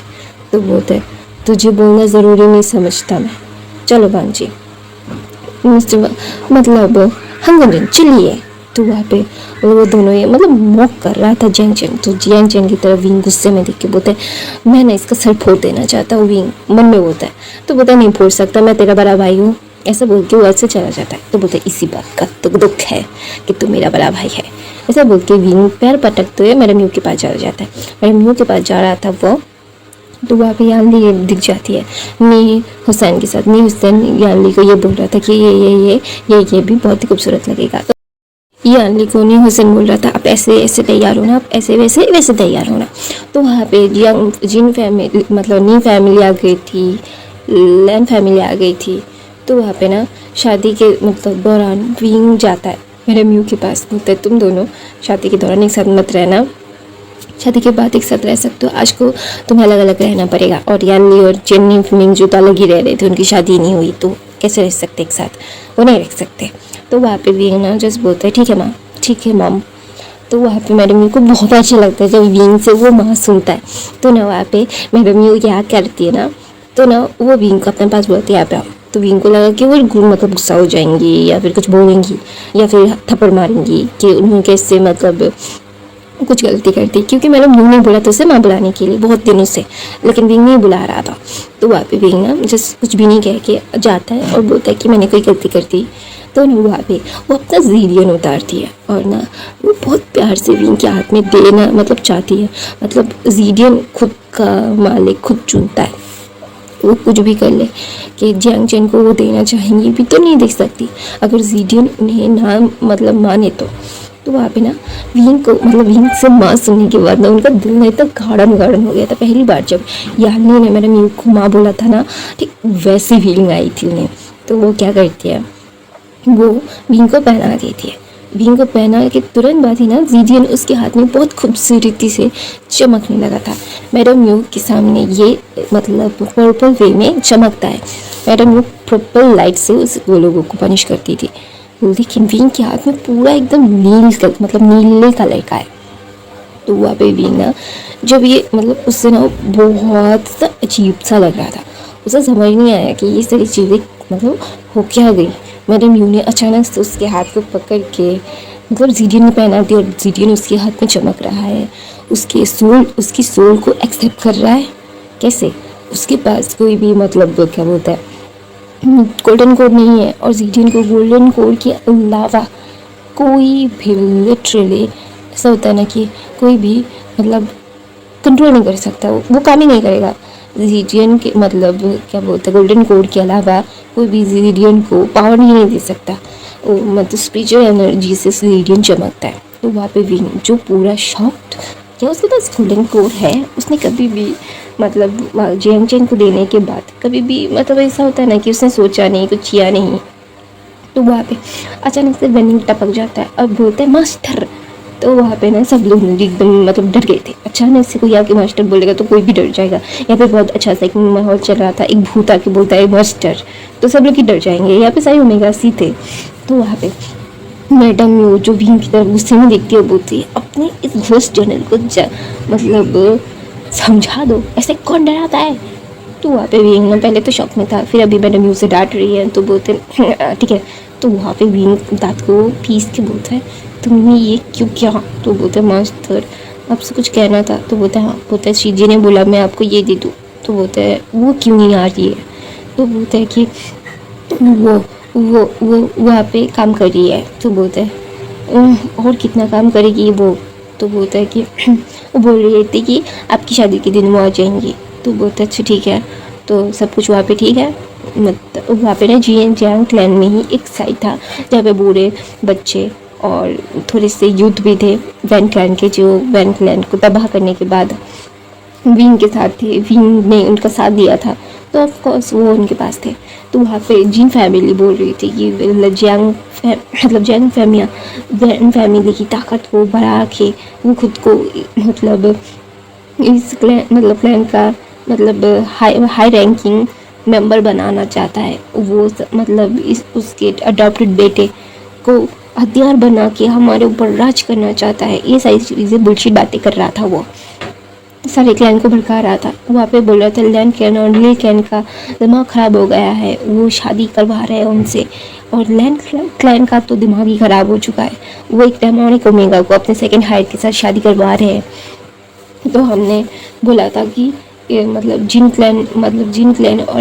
Speaker 1: तो बोलता है तुझे बोलना ज़रूरी नहीं समझता मैं, चलो वांग जी मतलब हम चलिए। तो वहाँ पे वो दोनों ये मतलब मॉक कर रहा था जेंगचन। तो जेंगचन की तरफ विंग गुस्से में देख के बोलते हैं मैं ना इसका सर फोड़ देना चाहता हूँ। विंग मन में बोलता है। तो बोलता है नहीं फोड़ सकता, मैं तेरा बड़ा भाई हूँ, ऐसा बोल के वो से चला जाता है। तो बोलते हैं इसी बात का तो दुख है कि तू मेरा बड़ा भाई है। ऐसा बोल के विंग पैर पटकते हुए मेरे म्यू के पास चला जाता है। मेरे म्यू के पास जा रहा था वो। तो वहाँ पे यानली दिख जाती है मी हुसैन के साथ। मी हुसैन यानली को ये बोल रहा था कि ये भी बहुत ही खूबसूरत लगेगा। तो यानली को नी हुसैन बोल रहा था आप ऐसे ऐसे तैयार होना, आप ऐसे वैसे तैयार होना। तो वहाँ पे जिन फैमिली मतलब नी फैमिली आ गई थी, लैन फैमिली आ गई थी। तो वहाँ पे ना शादी के मतलब दौरान विंग जाता है मेरे म्यू के पास, बोलता है तुम दोनों शादी के दौरान एक साथ मत रहना, शादी के बाद एक साथ रह सकते हो, आज को तुम्हें अलग अलग रहना पड़ेगा। और यानी और जेन्नी मिंग जो तो अलग ही रह रहे थे, उनकी शादी नहीं हुई तो कैसे रह सकते एक साथ, वो नहीं रह सकते। तो वहाँ पे विंग ना जस्ट बोलता है ठीक है माँ, ठीक है मॉम। तो वहाँ पे मैडम म्यू को बहुत अच्छा लगता है जब विंग से वो माँ सुनता है। तो ना वहाँ पे मैडम म्यू क्या करती है ना, तो ना वो विंग को अपने पास बोलती है यहाँ पे आओ। तो विंग को लगा कि वो मतलब गुस्सा हो जाएंगी या फिर कुछ बोलेंगी या फिर थप्पड़ मारेंगी कि उन्हें कैसे मतलब कुछ गलती करती, क्योंकि मैंने यूँ नहीं बोला था उसे माँ बुलाने के लिए बहुत दिनों से, लेकिन विंग नहीं बुला रहा था। तो वहाँ पे विंग ना जस्ट कुछ भी नहीं कह के जाता है और बोलता है कि मैंने कोई गलती कर दी। तो ना वहाँ पे वो अपना ज़ीडियन उतारती है और ना वो बहुत प्यार से विंग के हाथ में देना मतलब चाहती है। मतलब ज़ीडियन खुद का मालिक खुद चुनता है, वो कुछ भी कर ले कि जियांग चेन को वो देना चाहेंगी भी तो नहीं दे सकती अगर ज़ीडियन उन्हें ना मतलब माने तो वहाँ पे ना विंग को मतलब विंग से माँ सुनने के बाद ना उनका दिल ना इतना गाढ़न गाढ़न हो गया था। पहली बार जब यानी ने मेरा म्यू को माँ बोला था ना, ठीक वैसी फीलिंग आई थी उन्हें। तो वो क्या करती है, वो विंग को पहना देती है। विंग को पहना के तुरंत बाद ही ना ज़ीडियन उसके हाथ में बहुत खूबसूरती से चमकने लगा था। मैडम म्यू के सामने ये मतलब पर्पल वे में चमकता है। मैडम म्यू पर्पल लाइट से उस वो लोगों को पनिश करती थी, लेकिन विंग के हाथ में पूरा एकदम मतलब नीले कलर का है। तो वहाँ पे विंग ना जब ये मतलब उससे ना बहुत सा अजीब सा लग रहा था, उसे समझ नहीं आया कि ये सारी चीज़ें मतलब हो क्या गई। मैडम यू ने अचानक से उसके हाथ को पकड़ के मतलब ज़ीडियन ने पहना दी और ज़ीडियन उसके हाथ में चमक रहा है, उसकी सोल को एक्सेप्ट कर रहा है। कैसे? उसके पास कोई भी मतलब क्या बोलता है गोल्डन कोड नहीं है और ज़ीडियन को गोल्डन कोड के अलावा कोई भी लिटरली ऐसा होता है ना कि कोई भी मतलब कंट्रोल नहीं कर सकता, वो काम ही नहीं करेगा। ज़ीडियन के मतलब क्या बोलते हैं गोल्डन कोड के अलावा कोई भी ज़ीडियन को पावर ही नहीं दे सकता। वो मतलब स्पिरिचुअल एनर्जी से ज़ीडियन चमकता है। तो वहाँ पे विंग जो पूरा शॉक्ड, क्या उसके पास गोल्डन कोड है? उसने कभी भी मतलब जियांग चेन को देने के बाद कभी भी मतलब ऐसा होता है ना कि उसने सोचा नहीं, कुछ किया नहीं। तो वहाँ पे अचानक से वेनिंग टपक जाता है और बोलता है मास्टर। तो वहाँ पे ना सब लोग एकदम मतलब डर गए थे। अचानक से कोई आके मास्टर बोलेगा तो कोई भी डर जाएगा। यहाँ पे बहुत अच्छा सा एक माहौल चल रहा था, एक भूत आके बोलता है मास्टर, तो सब लोग ही डर जाएंगे। यहाँ पे सारी ओमेगा सी थे। तो वहाँ पे मैडम यू जो विंग की तरफ गुस्से में देखती है बोलती है अपने इस घोस्ट जर्नल को मतलब समझा दो, ऐसे कौन डराता है। तो वहाँ पे विंग ना पहले तो शॉक में था, फिर अभी मैडम यू से डांट रही है तो बोलते ठीक है। तो वहाँ पे विंग दांत को पीस के बोलता है तुमने ये क्यों किया। तो बोलते मास्टर आपसे कुछ कहना था। तो बोलते हाँ। बोलता है शीजी ने बोला मैं आपको ये दे दूँ। तो बोलते हैं वो क्यों नहीं आ रही है। तो बोलते हैं कि वो वहाँ पे काम कर रही है। तो बोलते हैं और कितना काम करेगी वो। तो बोलता है कि वो बोल रही थी कि आपकी शादी के दिन वो आ जाएंगी। तो बोलता है अच्छा ठीक है। तो सब कुछ वहाँ पे ठीक है। मतलब वहाँ पे ना जियांग क्लैन में ही एक साइड था जहाँ पे बूढ़े बच्चे और थोड़े से यूथ भी थे वैन क्लैन के, जो वैन क्लैन को तबाह करने के बाद विंग के साथ थे। विंग ने उनका साथ दिया था तो ऑफ कोर्स वो उनके पास थे। तो वहाँ पे जिन फैमिली बोल रही थी कि जियांग फैमिली की ताकत को बढ़ा के वो खुद को मतलब इस क्लैन का मतलब हाई रैंकिंग मेंबर बनाना चाहता है। वो मतलब उसके अडॉप्टेड बेटे को हथियार बना के हमारे ऊपर राज करना चाहता है। ये सारी चीज़ें बुलशिट बातें कर रहा था। वो सारे क्लैन को भड़का रहा था। वहाँ पे बोल रहा था लैन क्लैन और ली क्लैन का दिमाग ख़राब हो गया है, वो शादी करवा रहे हैं उनसे। और लैन क्लैन का तो दिमाग ही ख़राब हो चुका है, वो एक डेमोनिक ओमेगा को अपने सेकंड हाइट के साथ शादी करवा रहे हैं। तो हमने बोला था कि मतलब जिन क्लैन और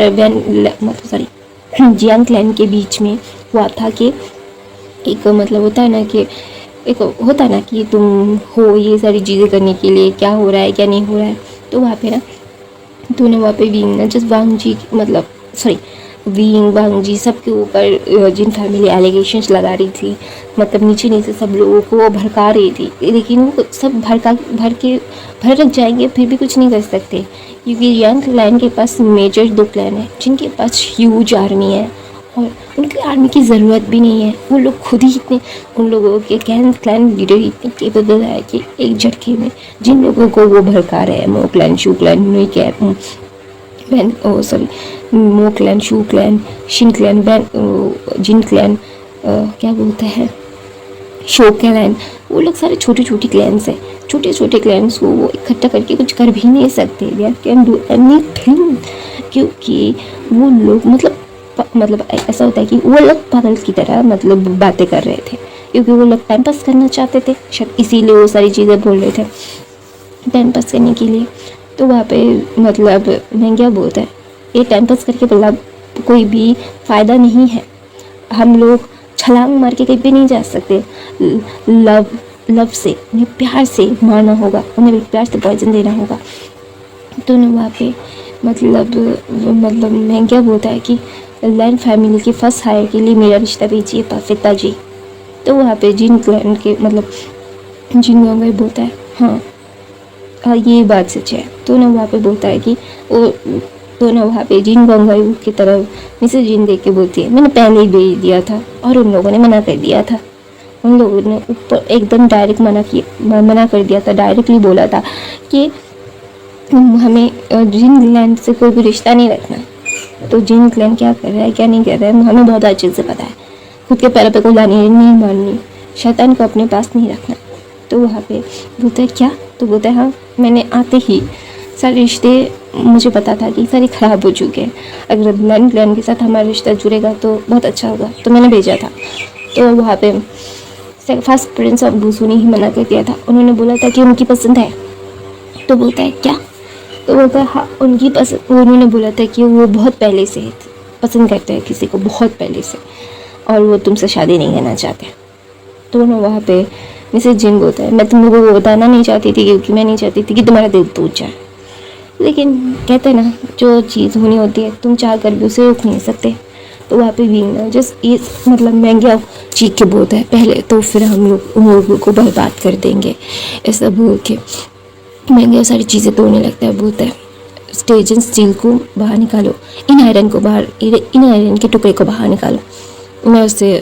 Speaker 1: जियांग क्लैन के बीच में हुआ था कि एक मतलब होता है ना कि तुम हो ये सारी चीज़ें करने के लिए, क्या हो रहा है क्या नहीं हो रहा है। तो वहाँ पे ना तूने वहाँ पे विंग ना जस्ट वांग जी सबके ऊपर जिन फैमिली एलिगेशंस लगा रही थी, मतलब नीचे सब लोगों को वो भड़का रही थी। लेकिन वो सब भड़क जाएंगे फिर भी कुछ नहीं कर सकते, क्योंकि यंग क्लैन के पास मेजर 2 क्लैन है जिनके पास ह्यूज आर्मी है और उनकी आर्मी की ज़रूरत भी नहीं है। वो लोग खुद ही इतने, उन लोगों के क्लैन लीडर इतने केपेबल है कि एक झटके में जिन लोगों को वो भड़का रहे हैं, मो क्लैन, शू क्लैन, मो क्लैन, शू क्लैन, शिन क्लैन, जिन क्लैन, क्या बोलते हैं शो क्लैन, वो लोग सारे छोटे क्लैन्स हैं। छोटे क्लैन्स को वो इकट्ठा करके कुछ कर भी नहीं सकते। दे कैन डू एनीथिंग, क्योंकि वो लोग मतलब ऐसा होता है कि वो लोग पागल की तरह मतलब बातें कर रहे थे क्योंकि वो लोग टाइम पास करना चाहते थे, शायद इसीलिए वो सारी चीज़ें बोल रहे थे टाइम पास करने के लिए। तो वहाँ पे मतलब मैं क्या बोलता है, ये टाइम पास करके मतलब कोई भी फ़ायदा नहीं है। हम लोग छलांग मार के कहीं भी नहीं जा सकते। लव लव से, उन्हें प्यार से मारना होगा, उन्हें प्यार से पॉइजन देना होगा। तो ना वहाँ पे मतलब मैं क्या बोलता है कि लैंड फैमिली की फर्स्ट हायर के लिए मेरा रिश्ता भेजिए पिताजी। तो वहाँ पे जिन क्लैन के मतलब जिन गंगई बोलता है हाँ ये बात सच है। तो ना वहाँ पे बोलता है कि वो तो ना वहाँ पे जिन गंगई की तरफ मिसेज जिन देख के बोलती है मैंने पहले ही भेज दिया था और उन लोगों ने मना कर दिया था। उन लोगों ने ऊपर एकदम डायरेक्ट मना कर दिया था, डायरेक्टली बोला था कि हमें जिन क्लैन से कोई भी रिश्ता नहीं रखना। तो जिन क्लैन क्या कर रहा है क्या नहीं कर रहा है हमें बहुत अच्छे से पता है। खुद के पैरों पे कोई लानी नहीं मारनी, शैतान को अपने पास नहीं रखना। तो वहाँ पे बोलता है क्या, तो बोलता है हाँ मैंने आते ही सारे रिश्ते मुझे पता था कि सारे ख़राब हो चुके हैं, अगर लैंड क्लैन के साथ हमारा रिश्ता जुड़ेगा तो बहुत अच्छा होगा, तो मैंने भेजा था। तो वहाँ पे फर्स्ट प्रिंस ऑफ बूसू ने ही मना कर दिया था। उन्होंने बोला था कि उनकी पसंद है। तो बोलता है क्या, तो बोलता है हाँ उनकी पसंद। उन्होंने बोला था कि वो बहुत पहले से पसंद करते हैं किसी को, बहुत पहले से, और वो तुमसे शादी नहीं करना चाहते। तो ना वहाँ पे मिसेज जिन बोलता है मैं तुम लोगों को बताना नहीं चाहती थी क्योंकि मैं नहीं चाहती थी कि तुम्हारा दिल टूट जाए, लेकिन कहते हैं ना जो चीज़ होनी होती है तुम चाह कर भी उसे रोक नहीं सकते। तो वहाँ पे भी ना जस्ट ये मतलब महंगा चीख के बोलता है पहले तो फिर हम लोग उन लोगों को बर्बाद कर देंगे, ऐसा बोल के महंगे सारी चीज़ें तोड़ने लगता है। बोलता है स्टेज स्टील को बाहर निकालो, इन आयरन के टुकड़े को बाहर निकालो, मैं उससे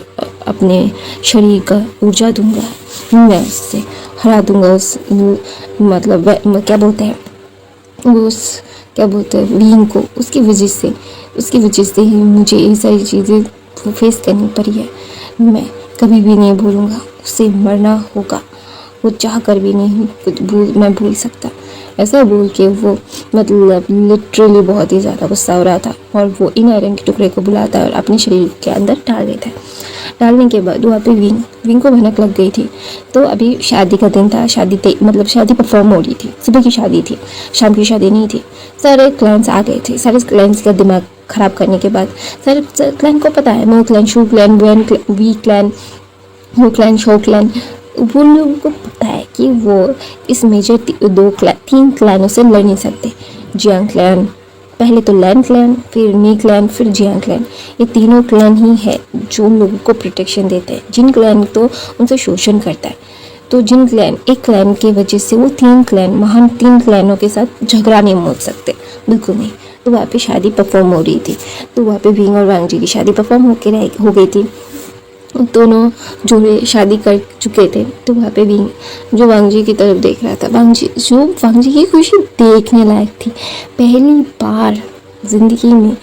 Speaker 1: अपने शरीर का ऊर्जा दूंगा, मैं उससे हरा दूंगा उस मतलब क्या बोलते हैं उस क्या बोलते हैं बीइंग को। उसकी वजह से ही मुझे ये सारी चीज़ें फेस करनी पड़ी है। मैं कभी भी नहीं भूलूंगा, उसे मरना होगा, वो चाह कर भी नहीं मैं भूल सकता। ऐसा बोल के वो मतलब लिटरली बहुत ही ज़्यादा गुस्सा हो रहा था और वो इन आयरन के टुकड़े को बुलाता और अपने शरीर के अंदर डाल देता है। डालने के बाद वहाँ पे विंग को भनक लग गई थी। तो अभी शादी का दिन था, मतलब शादी परफॉर्म हो रही थी, सुबह की शादी थी, शाम की शादी नहीं थी। सारे क्लाइंट्स आ गए थे। सारे क्लाइंट्स का दिमाग ख़राब करने के बाद सारे क्लाइंट को पता है no client, shoe client, we client, वो क्लाइंट, शो क्लाइंट, वो लोगों को पता है कि वो इस मेजर 3 क्लैनों से लड़ नहीं सकते। जियांग क्लैन, पहले तो लैंड क्लैन, फिर नी क्लैन, फिर जियांग क्लैन, ये तीनों क्लैन ही है जो लोगों को प्रोटेक्शन देते हैं। जिन क्लैन तो उनसे शोषण करता है। तो जिन क्लैन एक क्लैन की वजह से वो 3 क्लैनों के साथ झगड़ा नहीं मोल सकते, बिल्कुल नहीं। तो वहाँ पे शादी परफॉर्म हो रही थी। तो वहाँ पे विंग और वांग जी की शादी परफॉर्म हो गई थी। दोनों जोड़े शादी कर चुके थे। तो वहाँ पे भी जो वांग जी की तरफ देख रहा था, वांग जी की खुशी देखने लायक थी। पहली बार ज़िंदगी में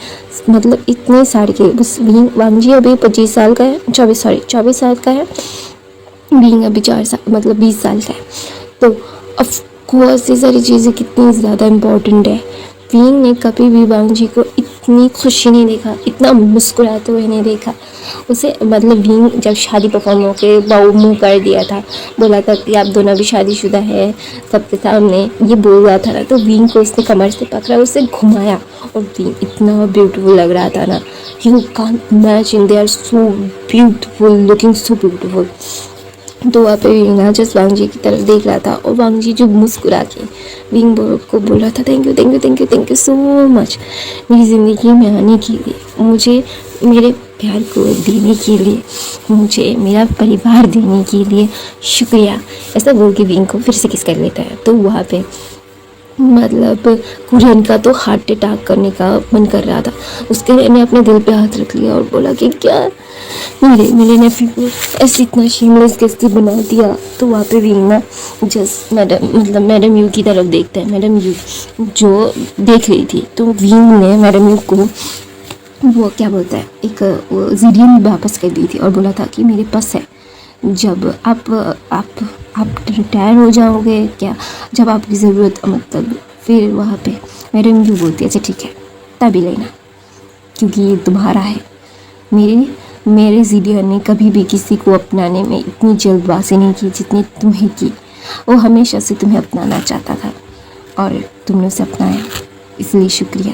Speaker 1: मतलब इतने साल के, बस वांग जी अभी 25 साल का है, 24 साल का है, बीइंग अभी 20 साल का है। तो ऑफकोर्स ये सारी चीज़ें कितनी ज़्यादा इम्पोर्टेंट है। विंग ने कभी भी वांग जी को इतनी खुशी नहीं देखा, इतना मुस्कुराते हुए नहीं देखा उसे। मतलब विंग जब शादी परफॉर्म होकर बाऊ मुँह कर दिया था, बोला था कि आप दोनों भी शादीशुदा है सबके सामने, ये बोल रहा था ना, तो विंग को उसने कमर से पकड़ा, उसे घुमाया और विंग इतना ब्यूटीफुल लग रहा था ना, you can't imagine, they are so beautiful, looking so beautiful. तो वहाँ पे विंग जस्ट वांग जी की तरफ देख रहा था और वांग जी जो मुस्कुरा के विंग को बोल रहा था थैंक यू सो मच मेरी ज़िंदगी में आने के लिए, मुझे मेरे प्यार को देने के लिए, मुझे मेरा परिवार देने के लिए शुक्रिया, ऐसा बोल के विंग को फिर से किस कर लेता है। तो वहाँ पे मतलब कुरियन का तो हार्ट अटैक करने का मन कर रहा था। उसके ने अपने दिल पे हाथ रख लिया और बोला कि क्या मेरे नेफ्यू को ऐसे इतना शेमलेस कैसे बना दिया। तो वहाँ पे विंग ना जस्ट मैडम यू की तरफ देखता है। मैडम यू जो देख रही थी, तो विंग ने मैडम यू को वो क्या बोलता है एक जीरियन वापस कर दी थी और बोला था कि मेरे पास है, जब आप रिटायर हो जाओगे क्या, जब आपकी ज़रूरत मतलब, फिर वहाँ पे मैडम यू बोलती है अच्छा ठीक है तभी लेना क्योंकि ये तुम्हारा है। मेरे जीडियन ने कभी भी किसी को अपनाने में इतनी जल्दबाजी नहीं की जितनी तुम्हें की। वो हमेशा से तुम्हें अपनाना चाहता था और तुमने उसे अपनाया, इसलिए शुक्रिया।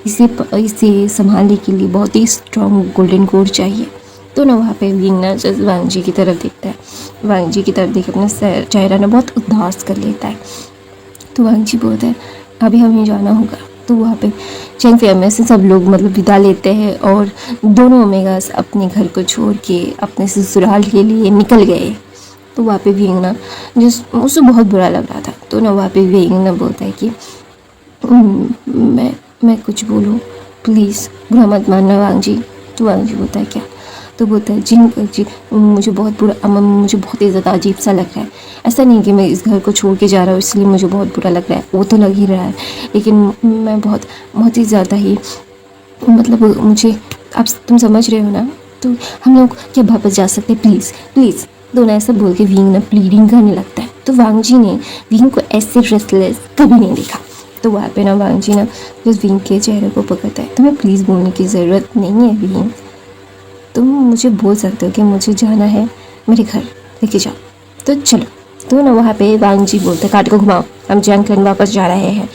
Speaker 1: इसे संभालने के लिए बहुत ही स्ट्रॉन्ग गोल्डन कोड चाहिए। तो ना वहाँ पे विंग ना जस्ट वांग जी की तरफ देखता है। वांग जी की तरफ देख अपना चेहरा ना बहुत उदास कर लेता है। तो वांग जी बोलता है अभी हमें जाना होगा। तो वहाँ पे चैंग फैमिली से सब लोग मतलब विदा लेते हैं और दोनों ओमेगास अपने घर को छोड़ के अपने ससुराल के लिए निकल गए। तो वहाँ पे विंग ना जिस उसे बहुत बुरा लग रहा था। तो ना वहाँ पे विंग ना बोलता है कि मैं कुछ बोलूँ, प्लीज़ बुरा मत मानना वांग जी। तो वांग जी बोलता है क्या? तो बोलता है जी मुझे बहुत ही ज़्यादा अजीब सा लग रहा है। ऐसा नहीं कि मैं इस घर को छोड़ के जा रहा हूँ इसलिए मुझे बहुत बुरा लग रहा है, वो तो लग ही रहा है, लेकिन मैं बहुत ही ज़्यादा ही मतलब मुझे आप तुम समझ रहे हो ना। तो हम लोग क्या वापस जा सकते, प्लीज़ प्लीज़। दोनों ऐसा बोल के विंग ना प्लीडिंग करने लगता है। तो वांग जी ने विंग को ऐसे रेस्टलेस कभी नहीं देखा। तो वहाँ पे ना वांग जी ना उस विंग के चेहरे को पकड़ता है। तुम्हें प्लीज़ बोलने की ज़रूरत नहीं है विंग, तुम मुझे बोल सकते हो कि मुझे जाना है, मेरे घर लेके जाओ, तो चलो। तो ना वहाँ पे वांग जी बोलते कार्ड को घुमाओ, हम जियांग क्लैन वापस जा रहे हैं।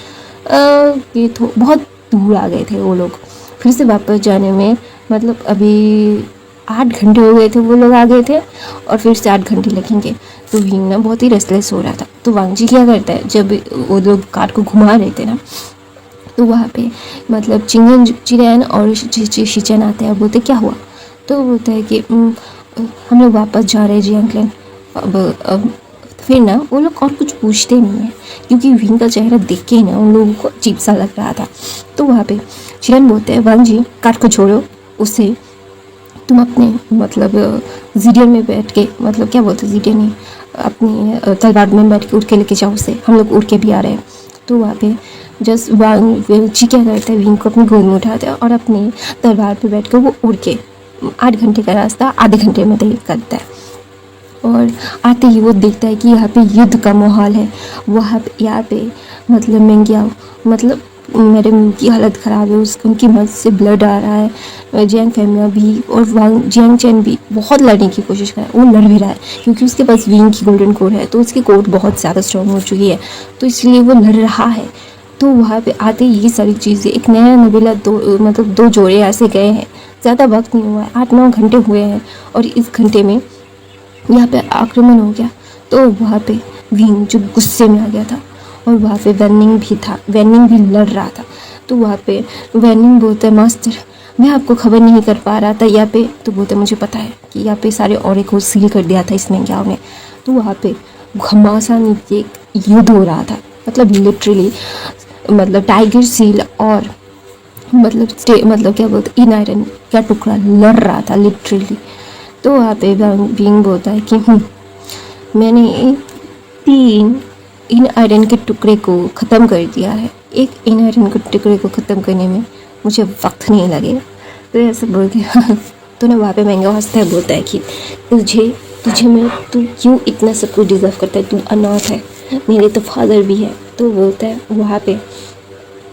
Speaker 1: ये तो बहुत दूर आ गए थे वो लोग, फिर से वापस जाने में मतलब अभी 8 घंटे हो गए थे, वो लोग आ गए थे और फिर से 8 घंटे लगेंगे। तो विंग ना बहुत ही रेस्टलेस हो रहा था। तो वांग जी क्या करता है, जब वो लोग कार्ड को घुमा रहे थे ना, तो वहाँ पे मतलब चिरैन और शिचैन आते हैं और बोलते क्या हुआ। तो बोलता है कि हम लोग वापस जा रहे हैं जियांग क्लैन। अब फिर ना वो लोग और कुछ पूछते नहीं हैं क्योंकि विंग का चेहरा देख के ही ना उन लोगों को अजीब सा लग रहा था। तो वहाँ पे चिरैन बोलते हैं वांग जी कार्ड को छोड़ो, उससे तुम अपने मतलब जीडियन में बैठ के मतलब क्या बोलते जीडियन नहीं अपनी तलवार में बैठ के उड़ के लेके जाओ उसे, हम लोग उड़ के भी आ रहे हैं। तो वहाँ पे जस्ट वांग जी क्या करते हैं, विंग को अपनी गोद में उठाते हैं और अपनी तलवार पे बैठ कर वो उड़ के 8 घंटे का रास्ता आधे घंटे में तय करता है। और आते ही वो देखता है कि यहाँ पे युद्ध का माहौल है। वहाँ पे यहाँ पे मतलब मेंग्याओ मतलब मेरे मुंह की हालत ख़राब है, उनकी मौत से ब्लड आ रहा है। जियांग फैमिली भी और जियांग चैन भी बहुत लड़ने की कोशिश कर रहा है, वो लड़ भी रहा है क्योंकि उसके पास विंग की गोल्डन कोड है, तो उसकी कोड बहुत ज़्यादा स्ट्रॉन्ग हो चुकी है, तो इसलिए वो लड़ रहा है। तो वहाँ पे आते ही ये सारी चीज़ें एक नया नबीला दो जोड़े ऐसे गए हैं, ज़्यादा वक्त नहीं हुआ है, 8-9 घंटे हुए हैं और इस घंटे में यहाँ पे आक्रमण हो गया। तो वहाँ पे विंग जो गुस्से में आ गया था और वहाँ पे वैनिंग भी था, वैनिंग भी लड़ रहा था। तो वहाँ पे वैनिंग बोलता है मास्टर मैं आपको खबर नहीं कर पा रहा था यहाँ पे। तो बोलते मुझे पता है कि यहाँ पे सारे औरे को सील कर दिया था इस मेंग्याओ ने। तो वहाँ पे घमासान एक युद्ध हो रहा था, मतलब लिटरली मतलब टाइगर सील और मतलब क्या बोलते इन आयरन का टुकड़ा लड़ रहा था लिटरली। तो वहाँ पे विंग बोलता है कि मैंने 3 इन आयरन के टुकड़े को ख़त्म कर दिया है, एक इन आयरन के टुकड़े को ख़त्म करने में मुझे वक्त नहीं लगेगा। तो ऐसे बोल के तो ना वहाँ पे महंगा हंसता है, बोलता है कि तुझे मैं तू क्यों इतना सब कुछ डिज़र्व करता है, तू अनाथ है, मेरे तो फादर भी है। तो बोलता है वहाँ पे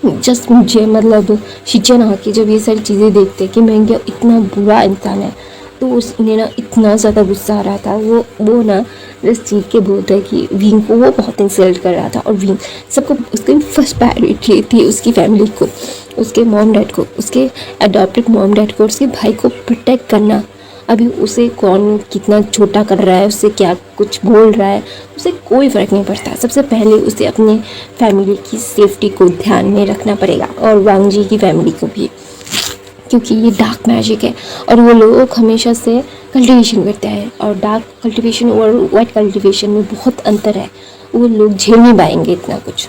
Speaker 1: जस्ट मुझे मतलब शिचैन आके जब ये सारी चीज़ें देखते कि महंगा इतना बुरा इंसान है, तो उसने ना इतना ज़्यादा गुस्सा आ रहा था। वो ना इस चीज़ के बोलता है कि विंग को वो बहुत इंसल्ट कर रहा था और विंग सबको उसकी फर्स्ट प्रायोरिटी थी उसकी फैमिली को, उसके मॉम डैड को, उसके अडॉप्टेड मॉम डैड को, उसके भाई को प्रोटेक्ट करना। अभी उसे कौन कितना छोटा कर रहा है, उससे क्या कुछ बोल रहा है, उसे कोई फ़र्क नहीं पड़ता। सबसे पहले उसे अपने फैमिली की सेफ्टी को ध्यान में रखना पड़ेगा और वांग जी की फैमिली को भी, क्योंकि ये डार्क मैजिक है और वो लोग हमेशा से कल्टिवेशन करते हैं और डार्क कल्टिवेशन और वाइट कल्टिवेशन में बहुत अंतर है, वो लोग झेल नहीं पाएंगे इतना कुछ।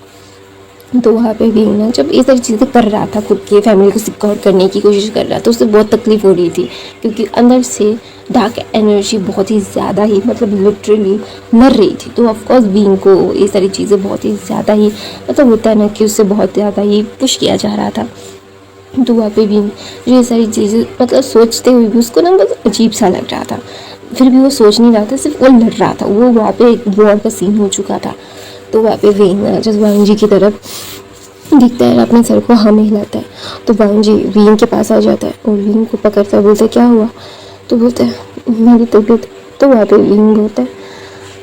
Speaker 1: तो वहाँ पे भी ना जब ये सारी चीज़ें कर रहा था, खुद के फैमिली को सिक्योर करने की कोशिश कर रहा था, उससे बहुत तकलीफ हो रही थी क्योंकि अंदर से डार्क एनर्जी बहुत ही ज़्यादा ही मतलब लिटरली मर रही थी। तो ऑफकोर्स विंग को ये सारी चीज़ें बहुत ही ज़्यादा ही मतलब होता है ना कि उससे बहुत ज़्यादा ही पुश किया जा रहा था। तो वहाँ पे भी ये सारी चीज़ें मतलब सोचते हुए भी उसको ना बस अजीब सा लग रहा था, फिर भी वो सोच नहीं रहा था, सिर्फ वो लड़ रहा था। वो वहाँ पे एक वॉर का सीन हो चुका था। तो वहाँ पे विंग जब वांग जी की तरफ दिखता है, अपने सर को हाँ हिलाता है। तो वांग जी विंग के पास आ जाता है और विंग को पकड़ता बोलता है क्या हुआ। तो बोलता है मेरी तबीयत। तो वहाँ पे विंग बोलता है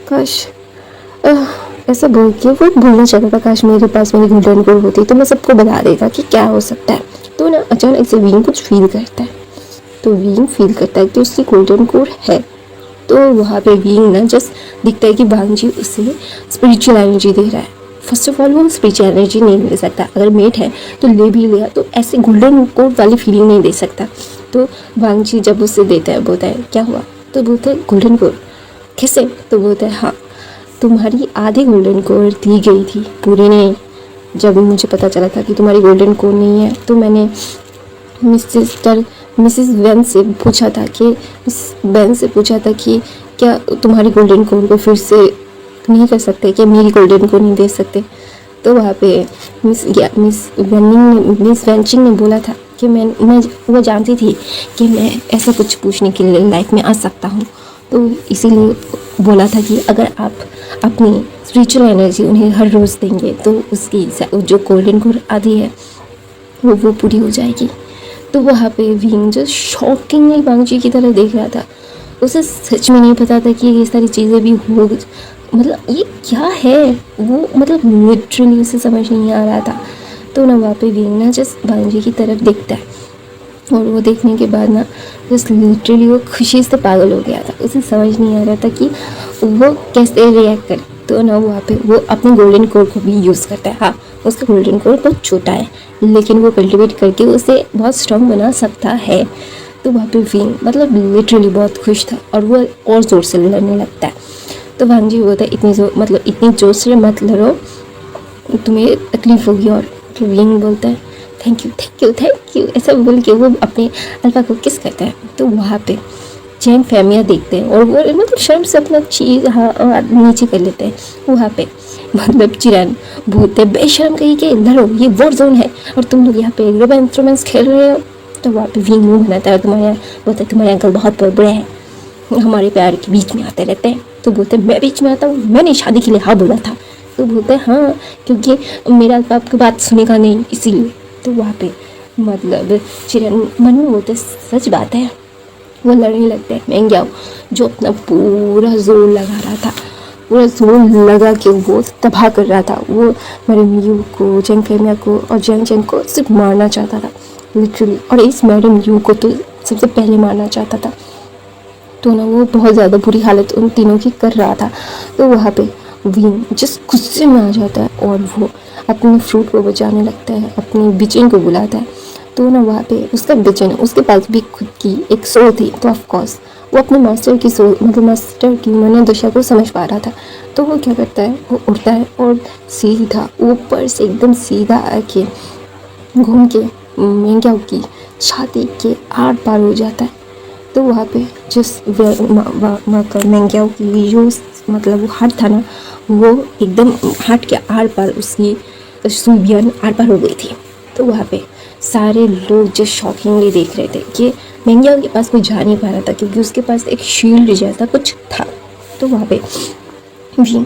Speaker 1: काश ऐसा बोल के वो बोलना चाहता था काश मेरे पास मेरी गोल्डन कोर होती तो मैं सबको बता देता कि क्या हो सकता है। तो ना अचानक से विंग कुछ फील करता है। तो विंग फील करता है कि उसकी गोल्डन कोर है। तो वहाँ पे विंग ना जस्ट दिखता है कि बांजी उसे स्पिरिचुअल एनर्जी दे रहा है। फर्स्ट ऑफ ऑल वो स्पिरिचुअल एनर्जी नहीं दे सकता, अगर मेट है तो ले भी लिया तो ऐसे गोल्डन कोर वाली फीलिंग नहीं दे सकता। तो बांजी जब उसे देता है बोलता है क्या हुआ। तो बोलता है गोल्डन कोर कैसे। तो बोलता है हाँ तुम्हारी आधी गोल्डन कोर दी गई थी, पूरी नहीं। जब मुझे पता चला था कि तुम्हारी गोल्डन कोर नहीं है तो मैंने मिसिस वेन से पूछा था कि क्या तुम्हारी गोल्डन कोर को फिर से नहीं कर सकते, क्या मेरी गोल्डन को नहीं दे सकते। तो वहाँ पे मिस वेंचिंग ने बोला था कि मैं वो जानती थी कि मैं ऐसा कुछ पूछने के लिए लाइफ में आ सकता हूँ। तो इसीलिए बोला था कि अगर आप अपनी स्पिरिचुअल एनर्जी उन्हें हर रोज़ देंगे तो उसकी जो गोल्डन कोर आदि है वो पूरी हो जाएगी। तो वहाँ पे विंग जो शॉकिंगली बांगजी की तरह देख रहा था, उसे सच में नहीं पता था कि ये सारी चीज़ें भी हो, मतलब ये क्या है वो, मतलब लिटरली उसे समझ नहीं आ रहा था। तो ना वहाँ पे विंग ना जस्ट बांगजी की तरफ देखता है और वो देखने के बाद ना जस्ट लिटरली वो खुशी से पागल हो गया था। उसे समझ नहीं आ रहा था कि वो कैसे रिएक्ट करे। तो ना वहाँ पे वो अपने गोल्डन कोर को भी यूज़ करता है। हाँ उसका गोल्डन कोर बहुत छोटा है लेकिन वो कल्टिवेट करके उसे बहुत स्ट्रॉन्ग बना सकता है। तो वहाँ पे विंग मतलब लिटरली बहुत खुश था और वो और ज़ोर से लड़ने लगता है। तो वांग बोलता है इतनी जोर से मत लड़ो, तुम्हें तकलीफ होगी। और तो विंग बोलता है थैंक यू ऐसा बोल के वो अपने अल्फा को किस करता है। तो वहाँ पे जैन फैमिलियाँ देखते हैं और वो मतलब शर्म से अपना चीज़ नीचे कर लेते हैं। वहाँ पे मतलब चिरन बोलते बेशर्म कहीं के लड़ो, ये वॉर जोन है और तुम लोग यहाँ पे रोमांस खेल रहे हो। तो वहाँ पे विंग मुँह बनाता है और तुम्हारे अंकल बहुत बड़े हैं, हमारे प्यार के बीच में आते रहते हैं। तो बोलते मैं बीच में आता हूँ, मैंने शादी के लिए हाँ बोला था। तो बोलते हैं हाँ क्योंकि मेरा बाप की बात सुनेगा नहीं इसीलिए। तो वहाँ पे मतलब चिरन मन में बोलते सच बात है। वो लड़ने लगते हैं। मेंग्याओ जो अपना पूरा जोर लगा रहा था, पूरा जोर लगा के वो तबाह कर रहा था, वो मैडम यू को, जंग कैमिया को और जंग को सिर्फ मारना चाहता था लिटरली। और इस मैडम यू को तो सबसे पहले मारना चाहता था। तो ना वो बहुत ज़्यादा बुरी हालत उन तीनों की कर रहा था। तो वहाँ पे विंग जिस गुस्से में आ जाता है और वो अपने फ्रूट को बचाने लगता है, अपने बिचन को बुलाता है। तो ना वहाँ पे उसका बिचन, उसके पास भी खुद की एक सोल थी। तो ऑफकोर्स वो अपने मास्टर की सोल मतलब मास्टर की मनोदशा को समझ पा रहा था। तो वो क्या करता है, वो उड़ता है और सीधा ऊपर से एकदम सीधा आके घूम के मेंग्याओ की छाती के आर पार हो जाता है। तो वहाँ पे जिस मेंग्याओ की जो मतलब वो हार्ट था ना, वो एकदम हार्ट के आर पार उसकी सुबियन आर पार हो गई थी। तो वहाँ पे सारे लोग जो शॉकिंगली देख रहे थे कि मेंग्याओ के पास कोई जा नहीं पा रहा था क्योंकि उसके पास एक शील्ड जैसा कुछ था। तो वहाँ पे भी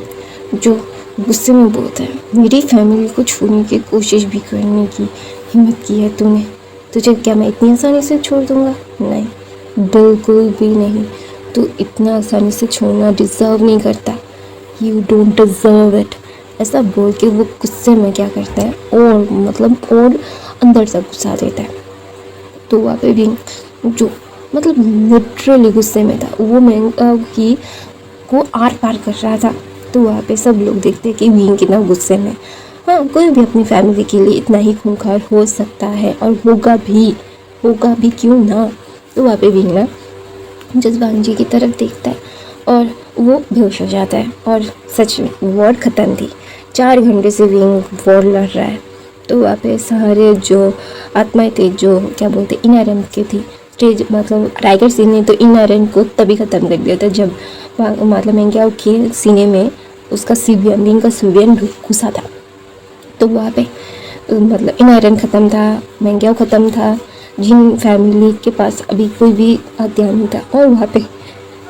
Speaker 1: जो गुस्से में बोलता है मेरी फैमिली को छूने की कोशिश भी करने की हिम्मत की है तूने, तुझे क्या मैं इतनी आसानी से छोड़ दूँगा? नहीं, बिल्कुल भी नहीं। तू इतना आसानी से छोड़ना डिज़र्व नहीं करता। You don't deserve it. ऐसा बोल के वो गुस्से में क्या करता है और मतलब और अंदर से गुस्सा देता है। तो वहाँ पे भी जो मतलब लिटरली गुस्से में था, वो मेंग्याओ की को आर पार कर रहा था। तो वहाँ पे सब लोग देखते हैं कि विंग कितना गुस्से में। हाँ कोई भी अपनी फैमिली के लिए इतना ही खूंखार हो सकता है और होगा भी क्यों ना। तो वहाँ पे विंग ना जसवांग जी की तरफ देखता है और वो बेहोश हो जाता है। और सच में वॉर ख़त्म थी। 4 घंटे से विंग वॉर लड़ रहा है। तो वहाँ पे सारे जो आत्माएं थे जो क्या बोलते इनारन के थी स्टेज मतलब टाइगर सिंह ने तो इनारन को तभी ख़त्म कर दिया था जब मतलब मेंग्याओ के सीने में उसका सिवियन विंग का सिवियन घुसा था। तो वहाँ पे मतलब इनारन ख़त्म था, मेंग्याओ ख़त्म था, जिन फैमिली के पास अभी कोई भी हथियार नहीं था। और वहाँ पे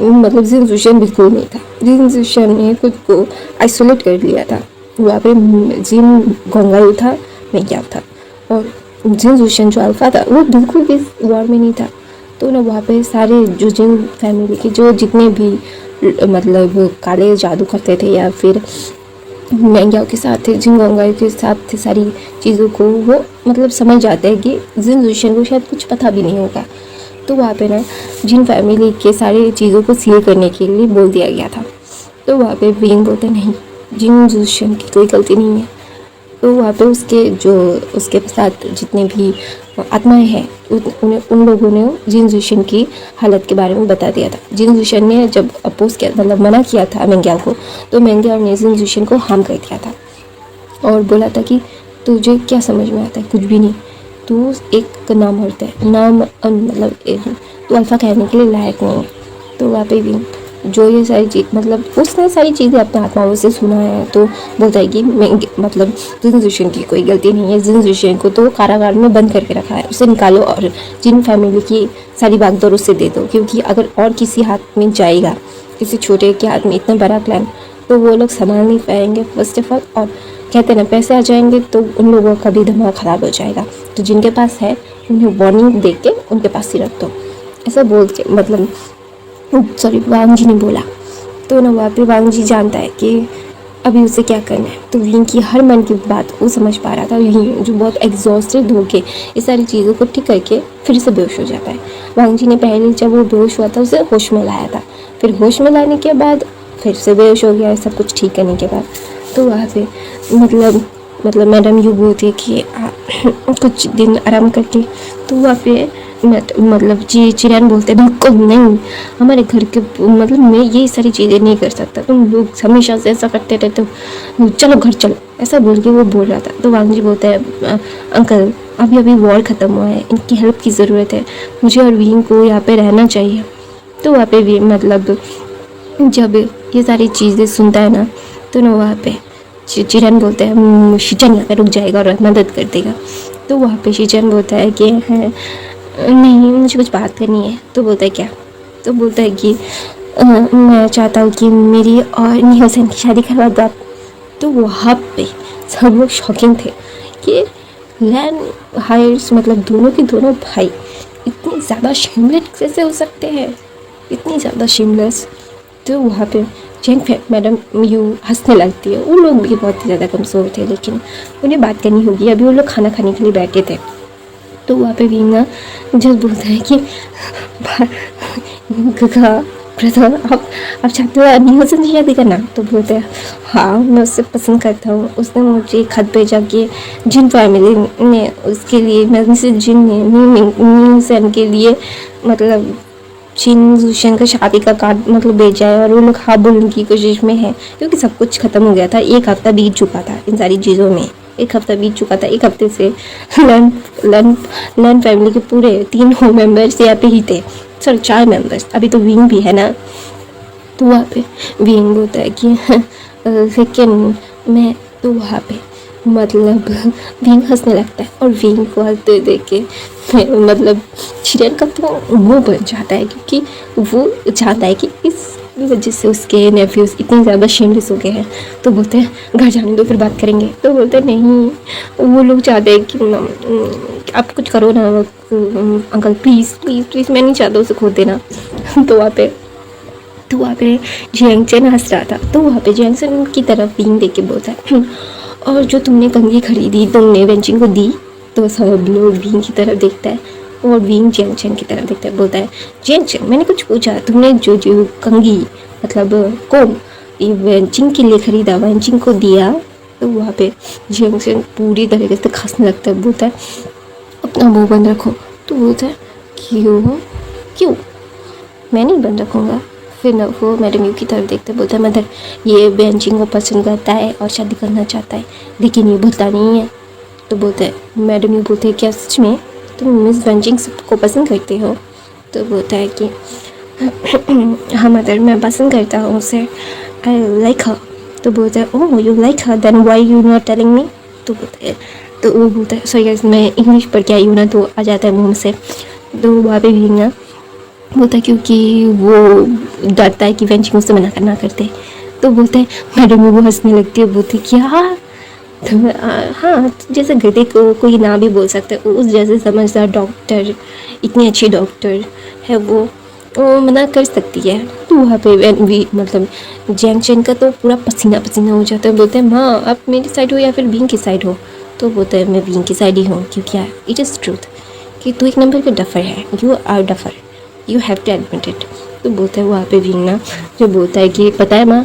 Speaker 1: मतलब जिन जुशन बिल्कुल नहीं था। जिन जुशन ने खुद को आइसोलेट कर लिया था। वहाँ पे जिन गोंगारू था, मेंग्याओ था और जिन जुशन जो अल्फा था वो बिल्कुल भी वॉर में नहीं था। तो ना वहाँ पे सारे जो जिन फैमिली के जो जितने भी मतलब काले जादू करते थे या फिर मैंग्याओं के साथ थे, जिन गंगाओं के साथ थे, सारी चीज़ों को वो मतलब समझ जाते हैं कि जिन जुशन को शायद कुछ पता भी नहीं होगा। तो वहाँ पे ना जिन फैमिली के सारी चीज़ों को सील करने के लिए बोल दिया गया था। तो वहाँ पे विंग बोलते नहीं, जिन जुशन की कोई गलती नहीं है। तो वहाँ पे उसके साथ जितने भी आत्माएं हैं उन लोगों ने जिन जुशन की हालत के बारे में बता दिया था। जिन जुशन ने जब अपोज किया मतलब मना किया था मैंग्याओ को, तो मैंग्याओ ने जिन जुशन को हार्म कर दिया था और बोला था कि तुझे क्या समझ में आता है, कुछ भी नहीं, तू एक नाम होता है, नाम मतलब तू अल्फा कहने के लिए लायक नहीं है। तो वहाँ पे भी जो ये सारी चीज़ मतलब उसने सारी चीज़ें अपने आत्माओं से सुना है, तो बोलता है कि मैं मतलब जिन जुशन की कोई गलती नहीं है, जिन जुशन को तो कारागार में बंद करके रखा है, उसे निकालो और जिन फैमिली की सारी बागडोर उससे दे दो, क्योंकि अगर और किसी हाथ में जाएगा, किसी छोटे के हाथ में इतना बड़ा प्लान, तो वो लोग संभाल नहीं पाएंगे फर्स्ट ऑफ ऑल, और कहते ना पैसे आ जाएंगे तो उन लोगों का भी दिमाग ख़राब हो जाएगा। तो जिनके पास है उन्हें वार्निंग दे के उनके पास ही रख दो, ऐसा बोल के मतलब सॉरी वांग जी ने बोला। तो ना वहाँ पे वांग जी जानता है कि अभी उसे क्या करना है। तो विंग की हर मन की बात वो समझ पा रहा था। विंग जो बहुत एग्जॉस्टेड होके ये सारी चीज़ों को ठीक करके फिर से बेहोश हो जाता है। वांग जी ने पहले जब वो बेहोश हुआ था उसे होश में लाया था, फिर होश में लाने के बाद फिर से बेहोश हो गया, सब कुछ ठीक करने के बाद। तो वहाँ पे मतलब मैडम यू बोलती है कि कुछ दिन आराम करके। तो वहाँ पे मतलब चिरैन बोलते बिल्कुल नहीं, हमारे घर के मतलब मैं ये सारी चीज़ें नहीं कर सकता, तुम लोग हमेशा से ऐसा करते रहते हो, चलो घर चलो, ऐसा बोल के वो बोल रहा था। तो वांग जी बोलता है अंकल अभी वॉर ख़त्म हुआ है, इनकी हेल्प की ज़रूरत है, मुझे और विंग को यहाँ पे रहना चाहिए। तो वहाँ पे भी मतलब जब ये सारी चीज़ें सुनता है ना, तो ना वहाँ पे चिरैन बोलता है शिचन यहाँ पे रुक जाएगा और मदद कर देगा। तो वहाँ पे शिचन बोलता है कि नहीं मुझे कुछ बात करनी है। तो बोलता है क्या? तो बोलता है कि मैं चाहता हूँ कि मेरी और निहसन की शादी करवा दो आप। तो वहाँ पे सब लोग शॉकिंग थे कि लैन हायर्स मतलब दोनों के दोनों भाई इतनी ज़्यादा शेमलेस कैसे हो सकते हैं, इतनी ज़्यादा शेमलेस। तो वहाँ पे जेंग मैडम यू हंसने लगती है। उन लोग भी बहुत ही ज़्यादा कमज़ोर थे, लेकिन उन्हें बात करनी होगी, अभी वो लोग खाना खाने के लिए बैठे थे। तो वहाँ पे भी ना जब बोलता है कि ब्रदर आप चाहते हो निहसन से शादी करना? तो बोलते हैं हाँ मैं उससे पसंद करता हूँ, उसने मुझे खत भेजा कि जिन फैमिली ने उसके लिए जिन निहसन के लिए मतलब जिन जुशन का शादी का कार्ड मतलब भेजा है, और वो लोग हाँ बोलने की कोशिश में है क्योंकि सब कुछ ख़त्म हो गया था। एक हफ्ता बीत चुका था इन सारी चीज़ों में, एक हफ्ता बीत चुका था। एक हफ्ते से लन फैमिली के पूरे 3 मेंबर्स यहाँ पे ही थे, सॉरी 4 मेंबर्स, अभी तो विंग भी है ना। तो वहाँ पे विंग होता है कि लेकिन मैं, तो वहाँ पे मतलब विंग हंसने लगता है और विंग को हंसते देख के मतलब चिरैन का तो मुंह बन जाता है, क्योंकि वो चाहता है कि इस वजह से उसके नेफ्यूज़ इतने ज़्यादा शेमलेस हो गए हैं। तो बोलते हैं घर जाने दो फिर बात करेंगे। तो बोलते हैं नहीं, वो लोग चाहते हैं कि आप कुछ करो ना अंकल, प्लीज़ प्लीज़ प्लीज़, मैं नहीं चाहता उसे खो देना। तो वहाँ पे जियांग चेन हंस रहा था। तो वहाँ पे जियांग चेन की तरफ विंग देख के बोलता है और जो तुमने कंघी खरीदी तुमने वेंचिंग को दी। तो सब लोग विंग की तरफ देखता है और विंग जियांग चेन की तरफ देखता है, बोलता है जियांग चेन मैंने कुछ पूछा, तुमने जो कंघी मतलब कोम ये वेंचिंग के लिए खरीदा, वेंचिंग को दिया? तो वहाँ पे जियांग चेन पूरी तरीके से खांसने लगता है, बोलता है अपना मुँह बंद रखो। तो बोलता है क्यों मैं नहीं बंद रखूँगा। फिर ना वो मैडम यू की तरफ देखते बोलता है मदर ये वेंचिंग को पसंद करता है और शादी करना चाहता है, लेकिन ये बोलता नहीं है। तो बोलते हैं मैडम यू बोलते हैं क्या सच में तुम मिस वेंचिंग को पसंद करते हो? तो बोलता है कि हाँ मदर मैं पसंद करता हूँ उसे, आई लाइक हर। तो बोलता है oh you like her, then why you not telling me? तो बोलते हैं, तो वो बोलता है सॉरी गाइस मैं इंग्लिश पढ़ के आई हूँ ना तो आ जाता है मुँह से। तो वहाँ पे भी ना बोलता है क्योंकि वो डरता है कि वेंचिंग उससे मना करना करते। तो बोलता है मैडम वो हंसने लगती है, बोलती क्या तो हाँ, जैसे गधे को कोई ना भी बोल सकता है, उस जैसे समझदार डॉक्टर, इतनी अच्छी डॉक्टर है वो मना कर सकती है। तो वहाँ पे भी मतलब जैंग चैन का तो पूरा पसीना पसीना हो जाता है। बोलते हैं माँ आप मेरी साइड हो या फिर बींग की साइड हो? तो बोलते हैं मैं बींग की साइड ही हूँ, क्योंकि इट इज़ ट्रूथ कि तू एक नंबर का डफर है, you are duffer, you have to admit it. तो बोलता है वहाँ पे बींग ना, जो बोलता है कि पता है माँ,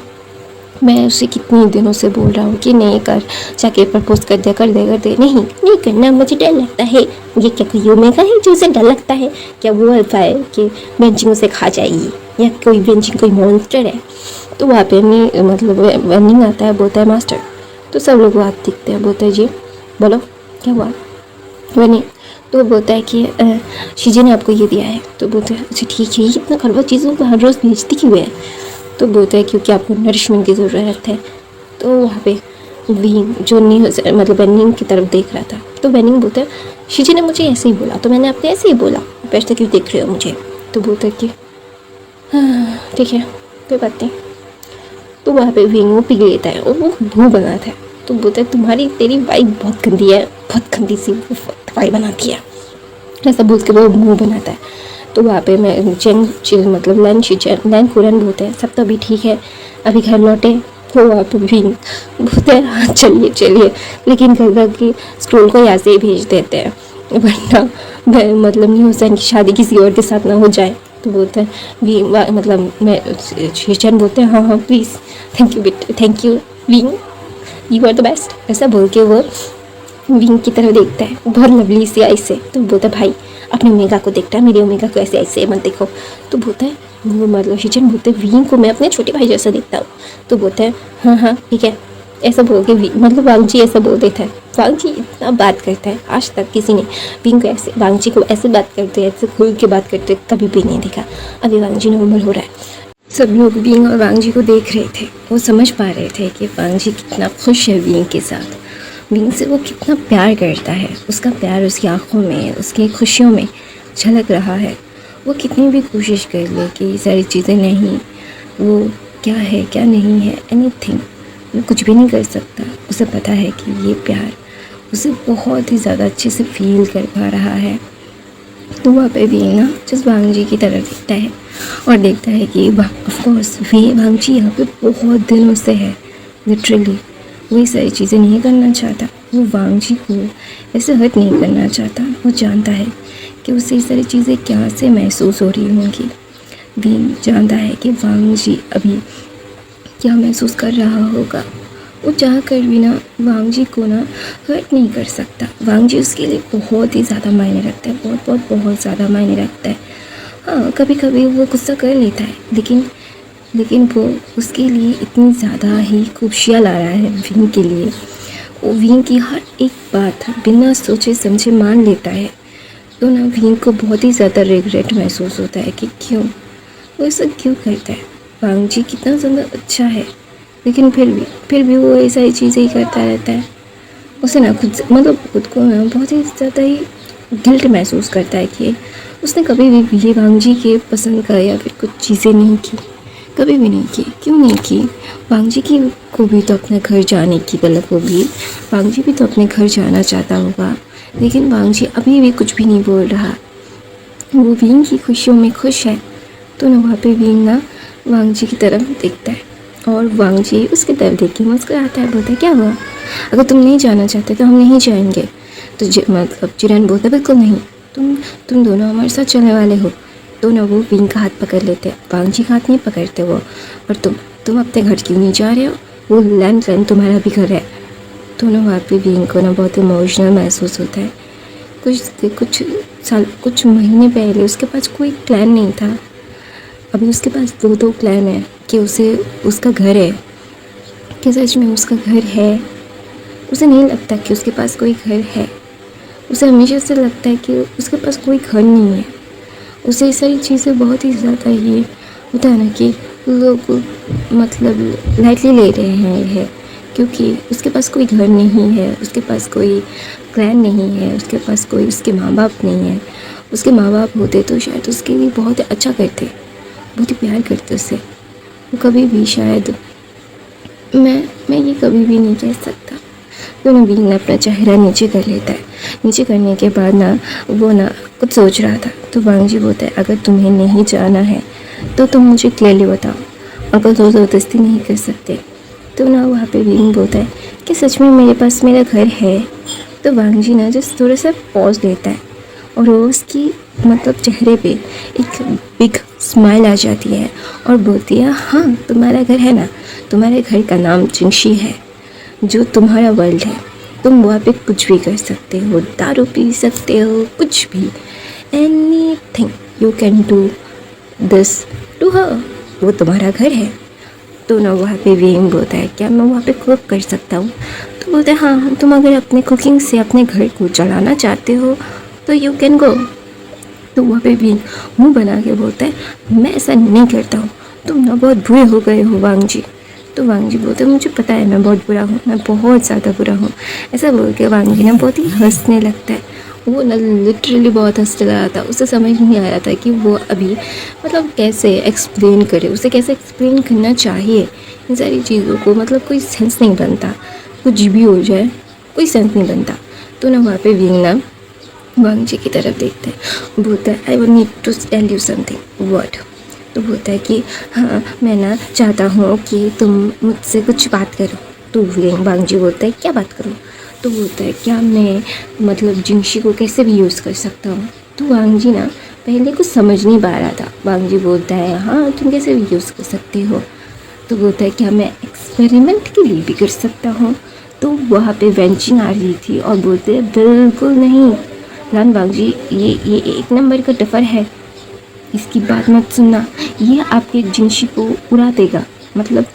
Speaker 1: मैं उसे कितने दिनों से बोल रहा हूँ कि नहीं कर, जाके प्रपोज कर दे, नहीं करना, मुझे डर लगता है। ये क्या कोई ओमेगा है जो उसे डर लगता है? क्या वो अल्फा है कि बेंचिंग उसे खा जाएगी, या कोई बेंचिंग कोई मॉन्स्टर है? तो वहाँ पे मैं मतलब वर्निंग आता है, बोलता है मास्टर। तो सब लोग वहाँ दिखते हैं, बोलते हैं जी बोलो क्या हुआ वर्निंग? तो बोलता है कि शीजे ने आपको ये दिया है। तो बोलते हैं अच्छा ठीक है, ये इतना कड़वा चीज़ों को हर रोज़ भेजती क्यों है? तो बोलता है क्योंकि आपको नरिशमेंट की ज़रूरत है। तो वहाँ पे विंग जो मतलब बेनिंग की तरफ देख रहा था, तो बेनिंग बोलता है शीजी ने मुझे ऐसे ही बोला, तो मैंने आपने ऐसे ही बोला, आप ऐसे क्यों देख रहे हो मुझे? तो बोलता है कि हाँ ठीक है कोई बात नहीं। तो वहाँ पे विंग वो पी लेता है और वो मुँह बनाता है। तो बोलता है तुम्हारी तेरी वाइफ बहुत गंदी है, बहुत गंदी सी वाइफ बनाती है, ऐसा बोल के वो मुँह बनाता है। तो वहाँ पे मैं चेंग मतलब लैन कुरन बोलते हैं सब तो अभी ठीक है, अभी घर लौटे। तो वहाँ पे भी बोलते हैं हाँ चलिए, लेकिन घर की स्कूल को यहाँ से ही भेज देते हैं, वरना मतलब नहीं हुसैन की शादी किसी और के साथ ना हो जाए। तो बोलते हैं भी मतलब मैं शीचन बोलते हैं हाँ प्लीज़, थैंक यू बेटा, thank you wing, you are the best, ऐसा बोल के वो विंग की तरफ देखता है बहुत लवली सी आई से। तो बोलता है भाई अपने ओमेगा को देखता है, मेरे ओमेगा को ऐसे मत देखो। तो बोलता है वो मतलब शीचन बोलते हैं विंग को मैं अपने छोटे भाई जैसा देखता हूँ। तो बोलता है हाँ ठीक है, ऐसा बोल के मतलब वांगजी ऐसा बोल देता है। वांगजी इतना बात करता है, आज तक किसी ने विंग को ऐसे, वांगजी को ऐसे बात करते, ऐसे खुल के बात करते कभी भी नहीं देखा। अभी वांगजी नॉर्मल हो रहा है। सब लोग विंग और वांगजी को देख रहे थे, वो समझ पा रहे थे कि वांगजी कितना खुश है विंग के साथ, विंग से वो कितना प्यार करता है, उसका प्यार उसकी आँखों में, उसकी खुशियों में झलक रहा है। वो कितनी भी कोशिश कर ले कि ये सारी चीज़ें नहीं, वो क्या है क्या नहीं है, एनीथिंग, वो कुछ भी नहीं कर सकता। उसे पता है कि ये प्यार उसे बहुत ही ज़्यादा अच्छे से फील कर पा रहा है। तो वहाँ पे भी ना जस्ट वांगजी की तरफ देखता है और देखता है कि ऑफकोर्स वांगजी यहाँ पे बहुत दिनों से है, लिटरली वो ये सारी चीज़ें नहीं करना चाहता, वो वांगजी को ऐसे हर्ट नहीं करना चाहता। वो जानता है कि उसे ये सारी चीज़ें क्या से महसूस हो रही होंगी। विंग जानता है कि वांगजी अभी क्या महसूस कर रहा होगा। वो चाह कर भी ना वांगजी को ना हर्ट नहीं कर सकता। वांगजी उसके लिए बहुत ही ज़्यादा मायने रखता है, बहुत ज़्यादा मायने रखता है। हाँ कभी कभी वो गुस्सा कर लेता है, लेकिन वो उसके लिए इतनी ज़्यादा ही खुशियाँ ला रहा है विंग के लिए। वो विंग की हर एक बात बिना सोचे समझे मान लेता है। तो ना विंग को बहुत ही ज़्यादा रिग्रेट महसूस होता है कि क्यों वो ऐसा क्यों करता है। वांगजी कितना ज़्यादा अच्छा है, लेकिन फिर भी वो ऐसा ही चीज़ें ही करता रहता है। उसे ना खुद को ना बहुत ही ज़्यादा ही गिल्ट महसूस करता है कि उसने कभी भी ये वांगजी के पसंद का या फिर कुछ चीज़ें नहीं की, कभी भी नहीं की। क्यों नहीं की? वांगजी की को भी तो अपने घर जाने की तलब होगी, वांगजी भी तो अपने घर जाना चाहता होगा, लेकिन वांगजी अभी भी कुछ भी नहीं बोल रहा। वो विंग की खुशियों में खुश है। तो ना वहाँ पे विंग ना वांगजी की तरफ देखता है और वांगजी उसकी तरफ देख के मुस्कुराता है, बोलता है क्या हुआ, अगर तुम नहीं जाना चाहते तो हम नहीं जाएंगे। तो मतलब जिरन बोलता है बिल्कुल नहीं, तुम दोनों हमारे साथ चलने वाले हो। तो ना वो विंग का हाथ पकड़ लेते हैं, वांगजी का हाथ नहीं पकड़ते वो। और तुम अपने घर क्यों नहीं जा रहे हो, वो लैंड तुम्हारा भी घर है। तो ना वहाँ पे विंग को ना बहुत इमोशनल महसूस होता है। कुछ महीने पहले उसके पास कोई प्लान नहीं था, अभी उसके पास दो प्लान है कि उसका घर है, कि सच में उसका घर है। उसे नहीं लगता कि उसके पास कोई घर है, उसे हमेशा से लगता है कि उसके पास कोई घर नहीं है। उसे ये सारी चीज़ें बहुत ही ज़्यादा ये होता है ना कि लोग मतलब लाइटली ले रहे हैं क्योंकि उसके पास कोई घर नहीं है, उसके पास कोई प्लान नहीं है, उसके पास कोई उसके माँ बाप नहीं है। उसके माँ बाप होते तो शायद उसके लिए बहुत अच्छा करते, बहुत ही प्यार करते उससे। वो कभी भी शायद मैं ये कभी भी नहीं कह सकता, तो ना विंग ना अपना चेहरा नीचे कर लेता है। नीचे करने के बाद ना वो ना कुछ सोच रहा था। तो वांग जी बोलता है अगर तुम्हें नहीं जाना है तो तुम मुझे क्लियरली बताओ, अगर तो ज़बरदस्ती नहीं कर सकते। तो ना वहाँ पे विंग बोलता है कि सच में मेरे पास मेरा घर है। तो वांग जी ना जस्ट थोड़ा सा पॉज लेता है और वो उसकी मतलब चेहरे पे एक बिग स्माइल आ जाती है और बोलती है हाँ तुम्हारा घर है ना, तुम्हारे घर का नाम जिंगशी है, जो तुम्हारा वर्ल्ड है। तुम वहाँ पे कुछ भी कर सकते हो, दारू पी सकते हो, कुछ भी, anything you can do this to her, वो तुम्हारा घर है। तो ना वहाँ पे विंग बोलता है क्या मैं वहाँ पे कुक कर सकता हूँ? तो बोलते हैं हाँ तुम अगर अपने कुकिंग से अपने घर को चलाना चाहते हो तो यू कैन गो। तो वहाँ पे विंग मुंह बना के बोलता है मैं ऐसा नहीं करता हूँ, तुम ना बहुत बुरे हो गए हो वांग जी। तो वांग जी बोलते मुझे पता है मैं बहुत बुरा हूँ, मैं बहुत ज़्यादा बुरा हूँ। ऐसा बोल के वांग जी ना बहुत ही हंसने लगता है। वो ना लिटरली बहुत हंसने लगा था। उसे समझ नहीं आ रहा था कि वो अभी मतलब कैसे एक्सप्लेन करे, उसे कैसे एक्सप्लेन करना चाहिए इन सारी चीज़ों को। मतलब कोई सेंस नहीं बनता, कुछ भी हो जाए कोई सेंस नहीं बनता। तो ना वहाँ पे विंग ना वांग जी की तरफ देखता है, बोलता है I would need to tell you something word. तो बोलता है कि हाँ मैं ना चाहता हूँ कि तुम मुझसे कुछ बात करो। तो वांग जी बोलता है क्या बात करूँ? तो बोलता है क्या मैं मतलब जिंगशी को कैसे भी यूज़ कर सकता हूँ? तो वांग जी ना पहले कुछ समझ नहीं पा रहा था। वांग जी बोलता है हाँ तुम कैसे भी यूज़ कर सकते हो। तो बोलता है क्या मैं एक्सपेरिमेंट के लिए भी कर सकता हूँ? तो वहाँ पे वेंचिंग आ रही थी और बोलते हैं बिल्कुल नहीं रान वांग जी, ये एक नंबर का डफर है, इसकी बात मत सुनना, ये आपके जिंगशी को उड़ा देगा, मतलब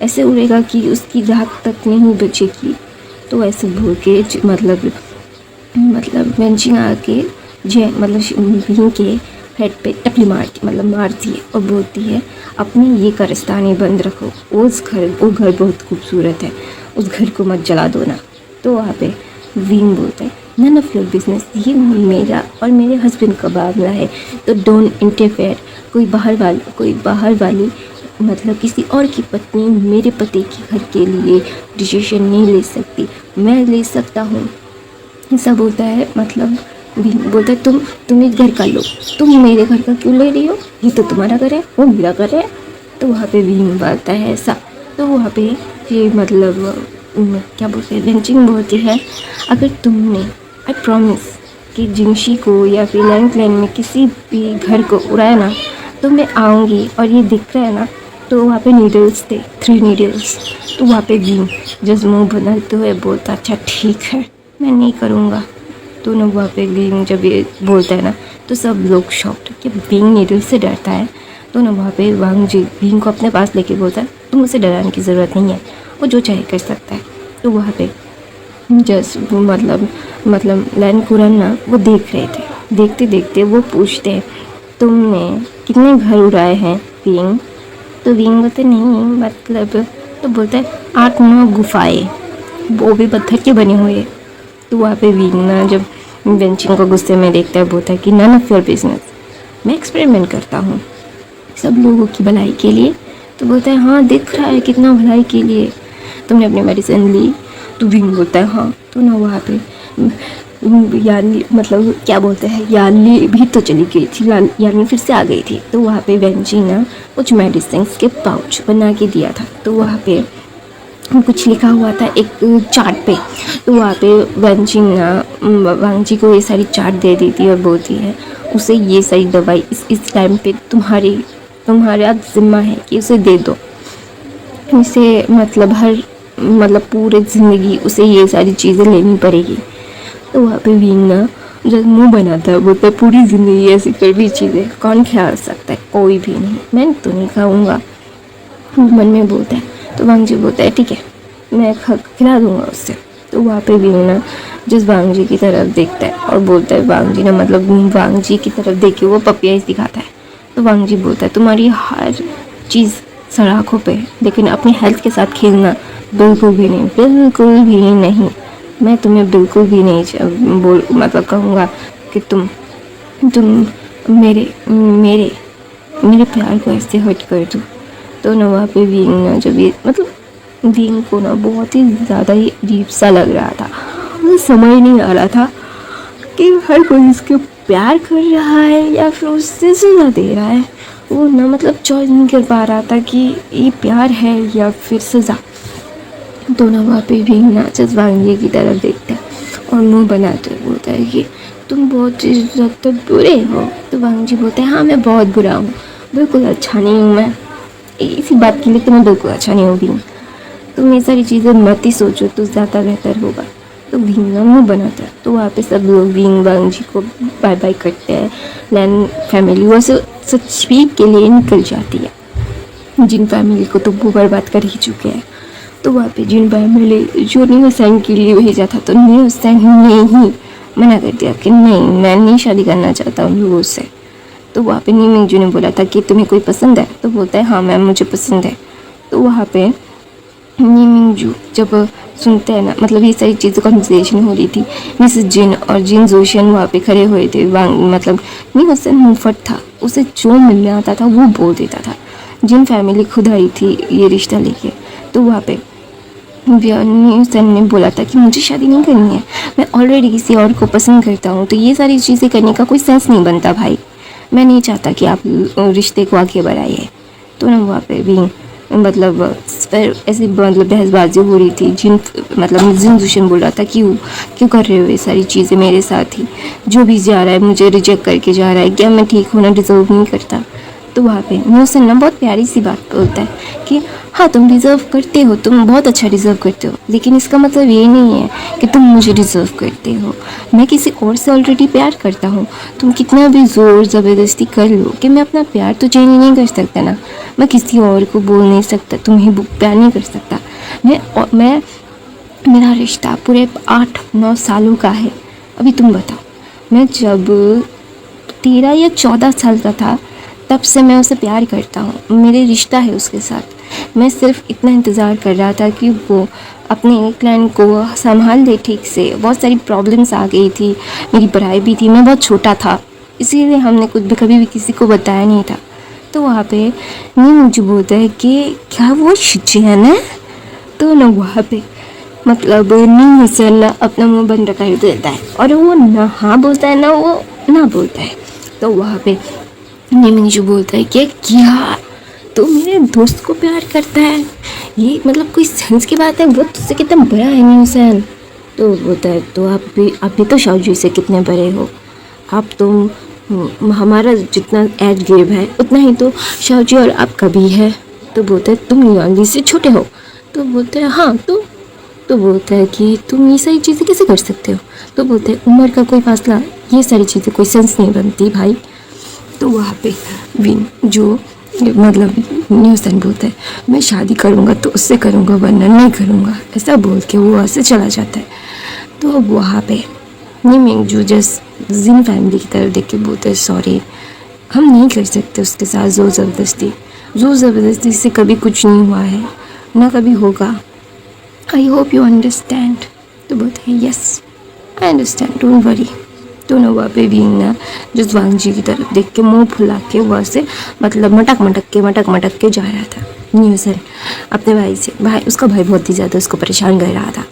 Speaker 1: ऐसे उड़ेगा कि उसकी राख तक नहीं बचेगी। तो ऐसे बोल के मतलब वेंचिंग आके विंग के हेड पे टपली मारती मतलब मारती है और बोलती है अपनी ये कारस्तानी बंद रखो, वो घर बहुत खूबसूरत है, उस घर को मत जला दो ना। तो वहाँ पे विंग बोलता है नन ऑफ योर बिजनेस, ये मेरा और मेरे हस्बैंड का मामला है, तो डोंट इंटरफेयर। कोई बाहर वाली मतलब किसी और की पत्नी मेरे पति के घर के लिए डिसीजन नहीं ले सकती, मैं ले सकता हूँ। ऐसा बोलता है मतलब बोलता है तुम एक घर का लो, तुम मेरे घर का क्यों ले रही हो, ये तो तुम्हारा घर है, वो मेरा घर है। तो वहाँ पे विंग बोलता है ऐसा। तो वहाँ पे ये मतलब क्या बोलते हैं वेंचिंग बोलती है अगर तुमने आई प्रॉमिस कि जिंगशी को या फिर लैंड क्लैन में किसी भी घर को उड़ाया ना तो मैं आऊँगी, और ये दिख रहा है ना। तो वहाँ पे नीडल्स थे 3 नीडल्स। तो वहाँ पे विंग जस्ट मुँह बनाते हुए बोलता अच्छा ठीक है मैं नहीं करूँगा। तो ना वहाँ पे विंग जब ये बोलता है ना तो सब लोग शॉक्ड कि विंग नीडल से डरता है। तो ना वहाँ पे वांग जी विंग को अपने पास लेके बोलता है तुम उसे डराने की ज़रूरत नहीं है, वो जो चाहे कर सकता है। तो वहाँ पे जस्ट मतलब लैन कुरन ना वो देख रहे थे, देखते देखते वो पूछते हैं तुमने कितने घर उड़ाए हैं विंग? तो विंग बोलते नहीं मतलब, तो बोलता है 8-9 गुफाएं, वो भी पत्थर के बने हुए। तो वहाँ पे विंग ना जब वेंचिंग को गुस्से में देखता है बोलता है कि नन ऑफ योर बिजनेस, मैं एक्सपेरिमेंट करता हूँ सब लोगों की भलाई के लिए। तो बोलता है हाँ दिख रहा है कितना भलाई के लिए, तुमने अपनी मेडिसिन ली? तो विंग बोलता है हाँ। तो ना वहाँ पे यानी मतलब क्या बोलते हैं यानी भी तो चली गई थी, यानी फिर से आ गई थी। तो वहाँ पे वेंचिंग ना कुछ मेडिसिन के पाउच बना के दिया था। तो वहाँ पे कुछ लिखा हुआ था एक चार्ट पे। तो वहाँ पे वेंचिंग ना वांग जी को ये सारी चार्ट दे दी थी और बोलती है उसे ये सारी दवाई इस टाइम पे तुम्हारा जिम्मा है कि उसे दे दो, उसे मतलब पूरे ज़िंदगी उसे ये सारी चीज़ें लेनी पड़ेगी। तो वहाँ पे विंग ना जब मुँह बनाता है बोलता है पूरी ज़िंदगी ऐसी कड़वी चीज़ें कौन खा सकता है, कोई भी नहीं, मैं तो नहीं खाऊंगा, मन में बोलता है। तो वांग जी बोलता है ठीक है मैं खिला दूंगा उससे। तो वहाँ पे विंग ना जिस वांग जी की तरफ देखता है और बोलता है वांग जी ना मतलब वांग जी की तरफ देख के वो पपियाज दिखाता है। तो वांग जी बोलता है तुम्हारी हर चीज़ सड़कों पे, लेकिन अपनी हेल्थ के साथ खेलना बिल्कुल भी नहीं, बिल्कुल भी नहीं। मैं तुम्हें बिल्कुल भी नहीं मतलब कहूँगा कि तुम मेरे प्यार को ऐसे हर्ट कर दो। तो ना वहाँ पे विंग ना जब ये मतलब विंग को ना बहुत ही ज़्यादा ही अजीब सा लग रहा था। मुझे समझ नहीं आ रहा था कि हर कोई इसके प्यार कर रहा है या फिर उससे सजा दे रहा है। वो ना मतलब चॉइस नहीं कर पा रहा था कि ये प्यार है या फिर सज़ा। तो ना वहाँ पे विंग ना जसवांगी की तरफ देखता है और मुंह बनाते हुए बोलता है कि तुम बहुत ज़्यादा बुरे हो। तो वांग जी बोलते हैं हाँ मैं बहुत बुरा हूँ, बिल्कुल अच्छा नहीं हूँ मैं। इसी बात के लिए तो मैं बिल्कुल अच्छा नहीं हूँ विंग। तुम ये सारी चीज़ें मत ही सोचो तो ज़्यादा बेहतर होगा। तो विंग ना मुँह बनाता है। तो वहाँ पे सब लोग विंग वांग जी को बाय बाय करते हैं। लैन फैमिली वो सच भी के लिए निकल जाती है। जिन फैमिली को तो वो बर्बाद कर ही चुके हैं। तो वहाँ पे जिन फैमिली जो न्यू सैन के लिए भेजा था तो न्यू सैन ने ही मना कर दिया कि नहीं मैं नहीं शादी करना चाहता उन लोगों से। तो वहाँ पे नी मिंगजू ने बोला था कि तुम्हें कोई पसंद है। तो बोलता है हाँ मैम मुझे पसंद है। तो वहाँ पे नी मिंगजू जब सुनते हैं ना मतलब ये सारी चीज़ें कन्वर्सेशन हो रही थी। मिसेस जिन और जिन जोशियन वहाँ पे खड़े हुए थे। मतलब नी हुसैन मुंहफट था, उसे जो मिलने आता था वो बोल देता था। जिन फैमिली खुद आई थी ये रिश्ता लेके। तो वहाँ पे न्यू सैन ने बोला था कि मुझे शादी नहीं करनी है, मैं ऑलरेडी किसी और को पसंद करता हूँ। तो ये सारी चीज़ें करने का कोई सेंस नहीं बनता भाई, मैं नहीं चाहता कि आप रिश्ते को आगे बढ़ाइए। तो ना वहाँ पे भी मतलब फिर ऐसी मतलब बहसबाजी हो रही थी। जिन जोशियन बोल रहा था कि क्यों कर रहे हो ये सारी चीज़ें मेरे साथ ही, जो भी जा रहा है मुझे रिजेक्ट करके जा रहा है, क्या मैं ठीक होना डिज़र्व नहीं करता। तो वहाँ पे न्यू सैन ना बहुत प्यारी सी बात बोलता है कि हाँ तुम डिज़र्व करते हो, तुम बहुत अच्छा डिज़र्व करते हो, लेकिन इसका मतलब ये नहीं है कि तुम मुझे डिज़र्व करते हो। मैं किसी और से ऑलरेडी प्यार करता हूँ। तुम कितना भी ज़ोर ज़बरदस्ती कर लो कि मैं अपना प्यार तो चेंज नहीं कर सकता ना, मैं किसी और को बोल नहीं सकता तुम्हें प्यार नहीं कर सकता। मैं मेरा रिश्ता पूरे 8-9 सालों का है। अभी तुम बताओ, मैं जब 13 या 14 साल का था तब से मैं उसे प्यार करता हूँ, मेरे रिश्ता है उसके साथ। मैं सिर्फ इतना इंतज़ार कर रहा था कि वो अपने क्लाइंट को संभाल ले ठीक से। बहुत सारी प्रॉब्लम्स आ गई थी, मेरी पढ़ाई भी थी, मैं बहुत छोटा था, इसीलिए हमने कुछ भी कभी भी किसी को बताया नहीं था। तो वहाँ पे नहीं मुझे बोलता है कि क्या वो शिचैन है। तो ना वहाँ पे मतलब नी हुसैन अपना मुंह बंद कर देता है और वो ना हाँ बोलता है ना वो ना बोलता है। तो वहाँ पे नी मिंगजू बोलता है कि क्या तो मेरे दोस्त को प्यार करता है, ये मतलब कोई सेंस की बात है, वो तुझसे कितना बड़ा है नी हुसैन। तो बोलता है तो आप भी तो शाओजी से कितने बड़े हो, आप तो हमारा जितना एज गैप है उतना ही तो शाओजी और आपका भी है। तो बोलता है तुम नियांगी से छोटे हो। तो बोलते हैं हाँ तो बोलता है कि तुम ये सारी चीज़ें कैसे कर सकते हो। तो बोलते हैं उम्र का कोई फासला, ये सारी चीज़ें कोई सेंस नहीं बनती भाई। तो वहाँ पे विन जो मतलब न्यू सैन बोलता है मैं शादी करूँगा तो उससे करूँगा वरना नहीं करूँगा, ऐसा बोल के वो वहाँ से चला जाता है। तो वहाँ पे नी मिंगजू जस्ट जिन फैमिली की तरफ देख के बोलते हैं सॉरी हम नहीं कर सकते उसके साथ ज़ोर ज़बरदस्ती से कभी कुछ नहीं हुआ है ना कभी होगा, आई होप यू अंडरस्टैंड। तो बोलते हैं yes I understand don't worry. तो ना वहाँ पे भी ना जसवांग जी की तरफ देख के मुंह फुला के वहाँ से मतलब मटक के जा रहा था न्यू सैन अपने भाई से। उसका भाई बहुत ही ज़्यादा उसको परेशान कर रहा था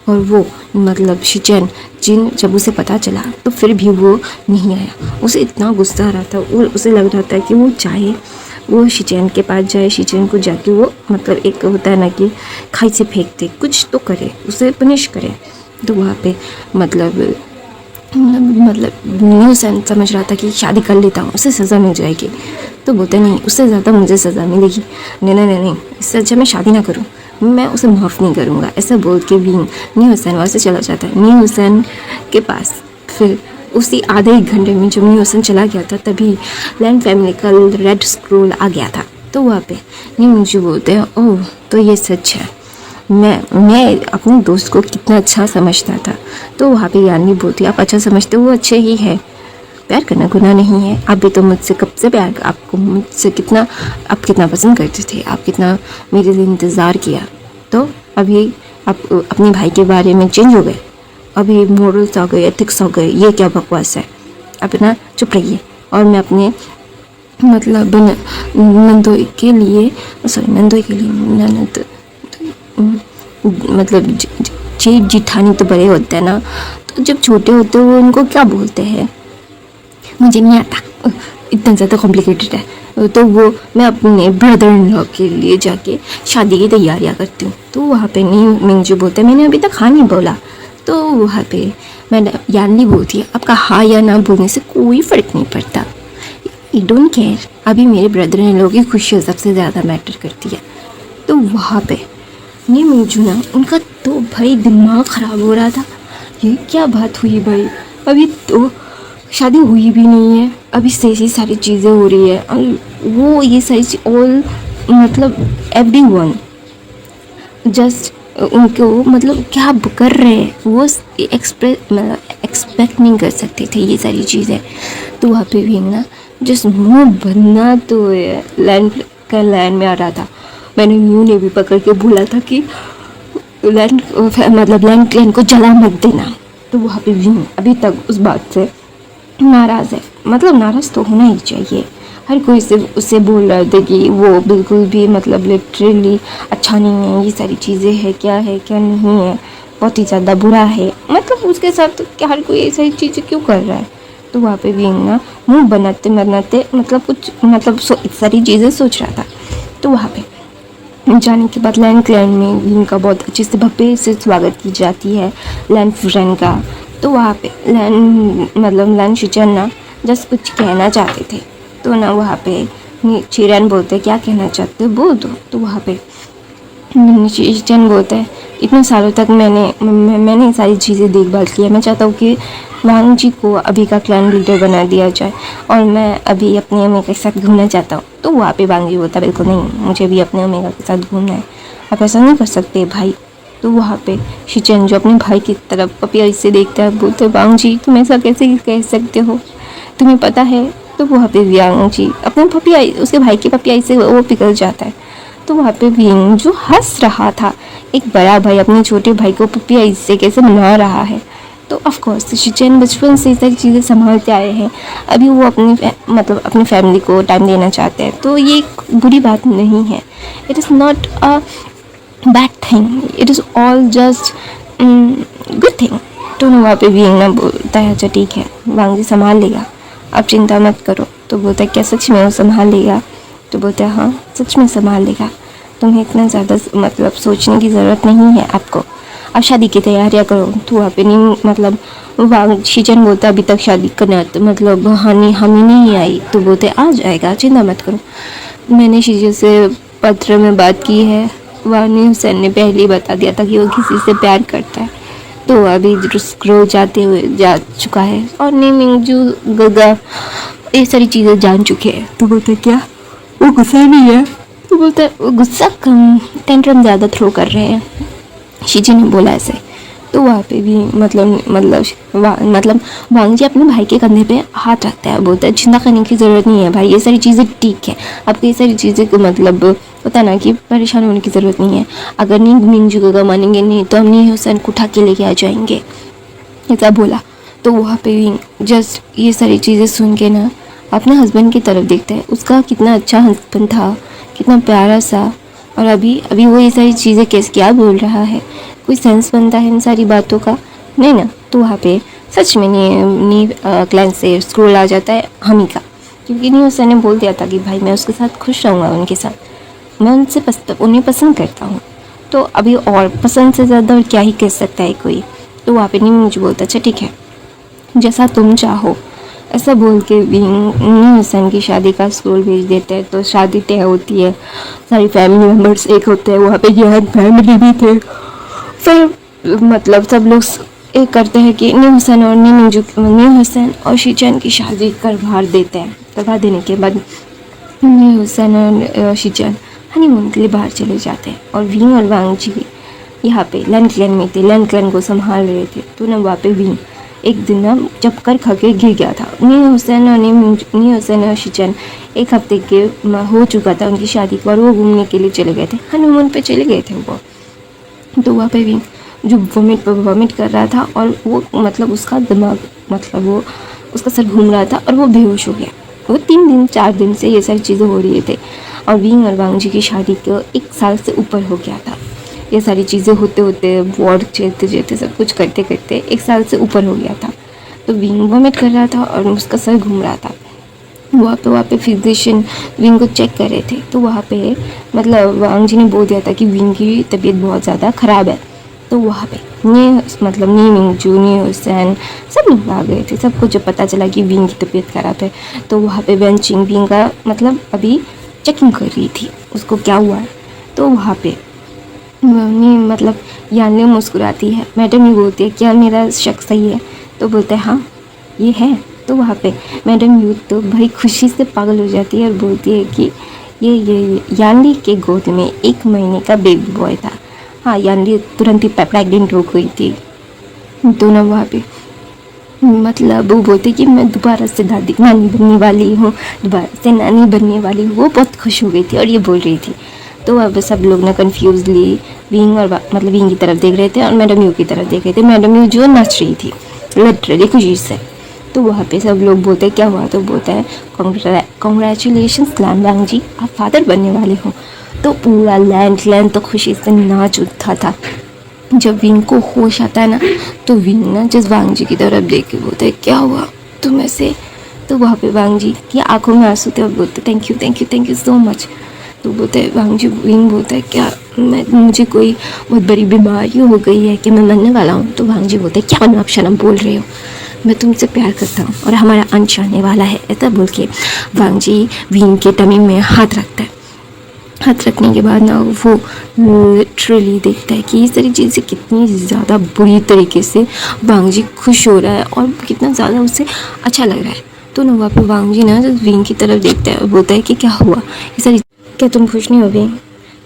Speaker 1: और वो मतलब शिचैन जिन जब उसे पता चला तो फिर भी वो नहीं आया। उसे इतना गुस्सा आ रहा था, उसे लग रहा था कि वो चाहे वो शिचैन के पास जाए, शिचैन को जाके वो मतलब एक होता है ना कि खाई से फेंक दे, कुछ तो करे, उसे पनिश करे। तो वहाँ पे मतलब न्यू सैन समझ रहा था कि शादी कर लेता हूँ उसे सज़ा मिल जाएगी। तो बोलते नहीं उससे ज़्यादा मुझे सज़ा मिलेगी, नहीं इससे अच्छा मैं शादी ना करूँ, मैं उसे माफ़ नहीं करूँगा, ऐसा बोल के भी न्यू सैन वहाँ से चला जाता है न्यू सैन के पास। फिर उसी आधे एक घंटे में जब न्यू सैन चला गया था तभी लैन फैमिली का रेड स्क्रोल आ गया था। तो वहाँ पे न्यू मुझे बोलते हैं ओह तो ये सच है, मैं अपने दोस्त को कितना अच्छा समझता था। तो वहाँ पे यानी बोलती आप अच्छा समझते हो वो अच्छे ही है, प्यार करना गुनाह नहीं है। आप भी तो मुझसे कब से प्यार, आपको मुझसे कितना आप कितना पसंद करते थे, आप कितना मेरे लिए इंतज़ार किया। तो अभी आप अपने भाई के बारे में चेंज हो गए, अभी मॉरल्स आ गए, एथिक्स आ गए, ये क्या बकवास है। अपना चुप रहिए और मैं अपने मतलब नंदोई के लिए ननद मतलब जेठ जिठानी तो बड़े होते हैं ना, तो जब छोटे होते हैं वो उनको क्या बोलते हैं मुझे नहीं आता, इतना ज़्यादा कॉम्प्लिकेटेड है। तो वो मैं अपने ब्रदर इन लॉ के लिए जाके शादी की तैयारियां करती हूँ। तो वहाँ पे नहीं मिंगजू बोलते मैंने अभी तक हाँ नहीं बोला। तो वहाँ पे मैंने यानली बोलती है आपका हाँ या ना बोलने से कोई फ़र्क नहीं पड़ता, आई डोंट केयर, अभी मेरे ब्रदर इन लॉ की खुशी सबसे ज़्यादा मैटर करती है। तो वहाँ पे नहीं मिंगजू ना उनका तो भाई दिमाग ख़राब हो रहा था, ये क्या बात हुई भाई, अभी तो शादी हुई भी नहीं है, अभी से ही सारी चीज़ें हो रही है और वो ये सारी ऑल मतलब एवरीवन जस्ट उनको मतलब क्या कर रहे हैं वो एक्सपेक्ट नहीं कर सकते थे ये सारी चीज़ें। तो वहाँ पे भी ना जस्ट मुँह बनना तो लैंड में आ रहा था। मैंने यूँ ने भी पकड़ के बोला था कि लैंड को जला मत देना। तो वहाँ पे भी अभी तक उस बात से नाराज़ है, मतलब नाराज़ तो होना ही चाहिए। हर कोई से उससे बोल रहा था कि वो बिल्कुल भी मतलब लिटरली अच्छा नहीं है, ये सारी चीज़ें है क्या नहीं है, बहुत ही ज़्यादा बुरा है, मतलब उसके साथ तो क्या हर कोई ये सारी चीज़ें क्यों कर रहा है। तो वहाँ पे भी ना मुँह बनाते मतलब कुछ मतलब सारी चीज़ें सोच रहा था। तो वहाँ पे जाने के बाद लैंड क्लैन में भी इनका बहुत अच्छे से भव्य से स्वागत की जाती है लैंड फ्रेंड का। तो वहाँ पे लैंड शिचन ना जस्ट कुछ कहना चाहते थे। तो ना वहाँ पे चिरन बोलते क्या कहना चाहते हो बोल दो। तो वहाँ पे शिचन बोलते हैं इतने सालों तक मैंने सारी चीज़ें देखभाल की है, मैं चाहता हूँ कि वांग जी को अभी का क्लैन लीडर बना दिया जाए और मैं अभी अपने ओमेगा के साथ घूमना चाहता हूँ। तो वहाँ पे वांग जी बोलता बिल्कुल नहीं, मुझे भी अपने ओमेगा के साथ घूमना है, आप ऐसा नहीं कर सकते भाई। तो वहाँ पे शिचन जो अपने भाई की तरफ पपिया से देखता है बोलते वांग जी तुम ऐसा कैसे कह सकते हो, तुम्हें पता है। तो वहाँ पे वांग जी अपने पपिया उसके भाई की पपिया से वो पिघल जाता है। तो वहाँ पे विंग जो हंस रहा था, एक बड़ा भाई अपने छोटे भाई को पपिया से कैसे मना रहा है। तो ऑफ कोर्स शिचन बचपन से सारी चीज़ें संभालते आए हैं, अभी वो अपनी फैमिली को टाइम देना चाहते हैं। तो ये एक बुरी बात नहीं है, it is not a bad thing, it is all just good thing. तो वहाँ पे विंग ना बोलता है अच्छा ठीक है वांग जी संभाल लेगा, आप चिंता मत करो। तो बोलता है क्या सच में वो संभाल लेगा। तो बोलते हैं हाँ सच में संभाल लेगा, तुम्हें इतना ज़्यादा मतलब सोचने की ज़रूरत नहीं है आपको, अब शादी की तैयारियाँ करो। तो वहाँ पे नहीं शिचन बोलता अभी तक शादी करना मतलब हमें नहीं आई। तो बोलते आ जाएगा चिंता मत करो, मैंने शिचन से पत्र में बात की है, वानी हुसैन ने पहले ही बता दिया था कि वो किसी से प्यार करता है। तो अभी रुस्क्रो जाते हुए जा चुका है और मिंगजू गगा ये सारी चीज़ें जान चुके हैं। तो बोलते क्या वो गुस्सा नहीं है। तो बोलते वो गुस्सा कम टेंट्रम ज़्यादा थ्रो कर रहे हैं, शिची ने बोला ऐसे। तो वहाँ पे भी मतलब वांग जी अपने भाई के कंधे पे हाथ रखता है, बोलता है चिंता करने की ज़रूरत नहीं है भाई, ये सारी चीज़ें ठीक है, आपको ये सारी चीज़ें को मतलब पता ना कि परेशान होने की ज़रूरत नहीं है, अगर नहीं मिंगजू को मानेंगे नहीं तो हम नहीं हुसैन को उठा के लेके आ जाएंगे, ऐसा बोला। तो वहाँ पे भी जस्ट ये सारी चीज़ें सुन के ना अपने हस्बैंड की तरफ देखता है, उसका कितना अच्छा हस्बैंड था, कितना प्यारा सा, और अभी वो ये सारी चीज़ें कैसे क्या बोल रहा है, कोई सेंस बनता है इन सारी बातों का नहीं ना। तो वहाँ पे सच में नी क्लाइंट से स्क्रोल आ जाता है हमी का, क्योंकि नी उसने बोल दिया था कि भाई मैं उसके साथ खुश रहूँगा, उनके साथ मैं उन्हें पसंद करता हूँ, तो अभी और पसंद से ज़्यादा और क्या ही कह सकता है कोई। तो वहाँ पे नी मुझे बोलता अच्छा ठीक है जैसा तुम चाहो, ऐसा बोल के भी नी हुसैन की शादी का स्क्रोल भेज देते हैं। तो शादी तय होती है, सारी फैमिली मेम्बर्स एक होते हैं, वहाँ पे जहन फैमिली भी थे, फिर मतलब सब लोग एक करते हैं कि नी हुसैन और शिचन की शादी करवा देते हैं। करवा देने के बाद नी हुसैन और शिचन हनीमून के लिए बाहर चले जाते हैं और विंग और वांग जी यहाँ पे लैंड क्लैन में थे, लैंड क्लैन को संभाल रहे थे। तो ना वहाँ पे विंग एक दिन ना चक्कर खा के गिर गया था। नी हुसैन और शिचन एक हफ्ते के हो चुका था उनकी शादी को और वो घूमने के लिए चले गए थे, हनीमून पे चले गए थे वो। तो वहाँ पे भी जो वॉमिट कर रहा था और वो मतलब उसका दिमाग मतलब वो उसका सर घूम रहा था और वो बेहोश हो गया। वो 3-4 दिन से ये सारी चीज़ें हो रही थे और विंग और वांग जी की शादी को 1 साल से ऊपर हो गया था। ये सारी चीज़ें होते होते, वॉर चलते चलते, सब कुछ करते करते 1 साल से ऊपर हो गया था। तो विंग वॉमिट कर रहा था और उसका सर घूम रहा था। वहाँ पे फिजिशियन विंग को चेक कर रहे थे। तो वहाँ पे मतलब वांग जी ने बोल दिया था कि विंग की तबीयत बहुत ज़्यादा ख़राब है। तो वहाँ पे नी मिंगजू, नी हुसैन सब लोग आ गए थे। सबको जब पता चला कि विंग की तबीयत ख़राब है, तो वहाँ पे वेन चिंग विंग का मतलब अभी चेकिंग कर रही थी उसको क्या हुआ है। तो वहाँ पे मतलब यानले मुस्कुराती है। मैडम ये बोलती है क्या मेरा शक सही है? तो बोलते हैं हाँ ये है। तो वहाँ पे मैडम यू तो भाई खुशी से पागल हो जाती है और बोलती है कि ये यानली के गोद में 1 महीने का बेबी बॉय था। हाँ, यानली तुरंत ही प्रेग्नेंट हो गई थी। तो ना वहाँ पे मतलब वो बोलते कि मैं दोबारा से नानी बनने वाली हूँ, दोबारा से नानी बनने वाली हूँ। वो बहुत खुश हो गई थी और ये बोल रही थी। तो अब सब लोग ना कन्फ्यूजली विंग और मतलब विंग की तरफ देख रहे थे और मैडम यू की तरफ देख रहे थे। मैडम यू जो नाच रही थी लिटरली खुशी से। तो वहाँ पे सब लोग बोलते हैं क्या हुआ? तो बोलता है कॉन्ग्रेचुलेशंस लैन वांग जी, आप फादर बनने वाले हो। तो पूरा लैंड तो खुशी से नाच उठा था। जब विंग को होश आता है ना, तो विंग ना जिस वांग जी की तरफ देख के बोलता है क्या हुआ तुम ऐसे? तो वहाँ पे वांग जी की आंखों में आंसू थे और बोलते थैंक यू सो मच। तो बोलते हैं वांग जी, विंग बोलता है क्या मुझे कोई बहुत बड़ी बीमारी हो गई है कि मैं मरने वाला हूँ? तो वांग जी बोलते हैं क्या आप शर्म बोल रहे हो, मैं तुमसे प्यार करता हूँ और हमारा अंश आने वाला है। ऐसा बोल के वांग जी विंग के टमी में हाथ रखता है। हाथ रखने के बाद ना वो लिटरली देखता है कि ये सारी चीज़ें कितनी ज़्यादा बुरी तरीके से वांग जी खुश हो रहा है और कितना ज़्यादा उसे अच्छा लग रहा है। तो ना वहाँ पे वांग जी ना जब विंग की तरफ देखता है और बोलता है कि क्या हुआ ये सारी, क्या तुम खुश नहीं हो विंग?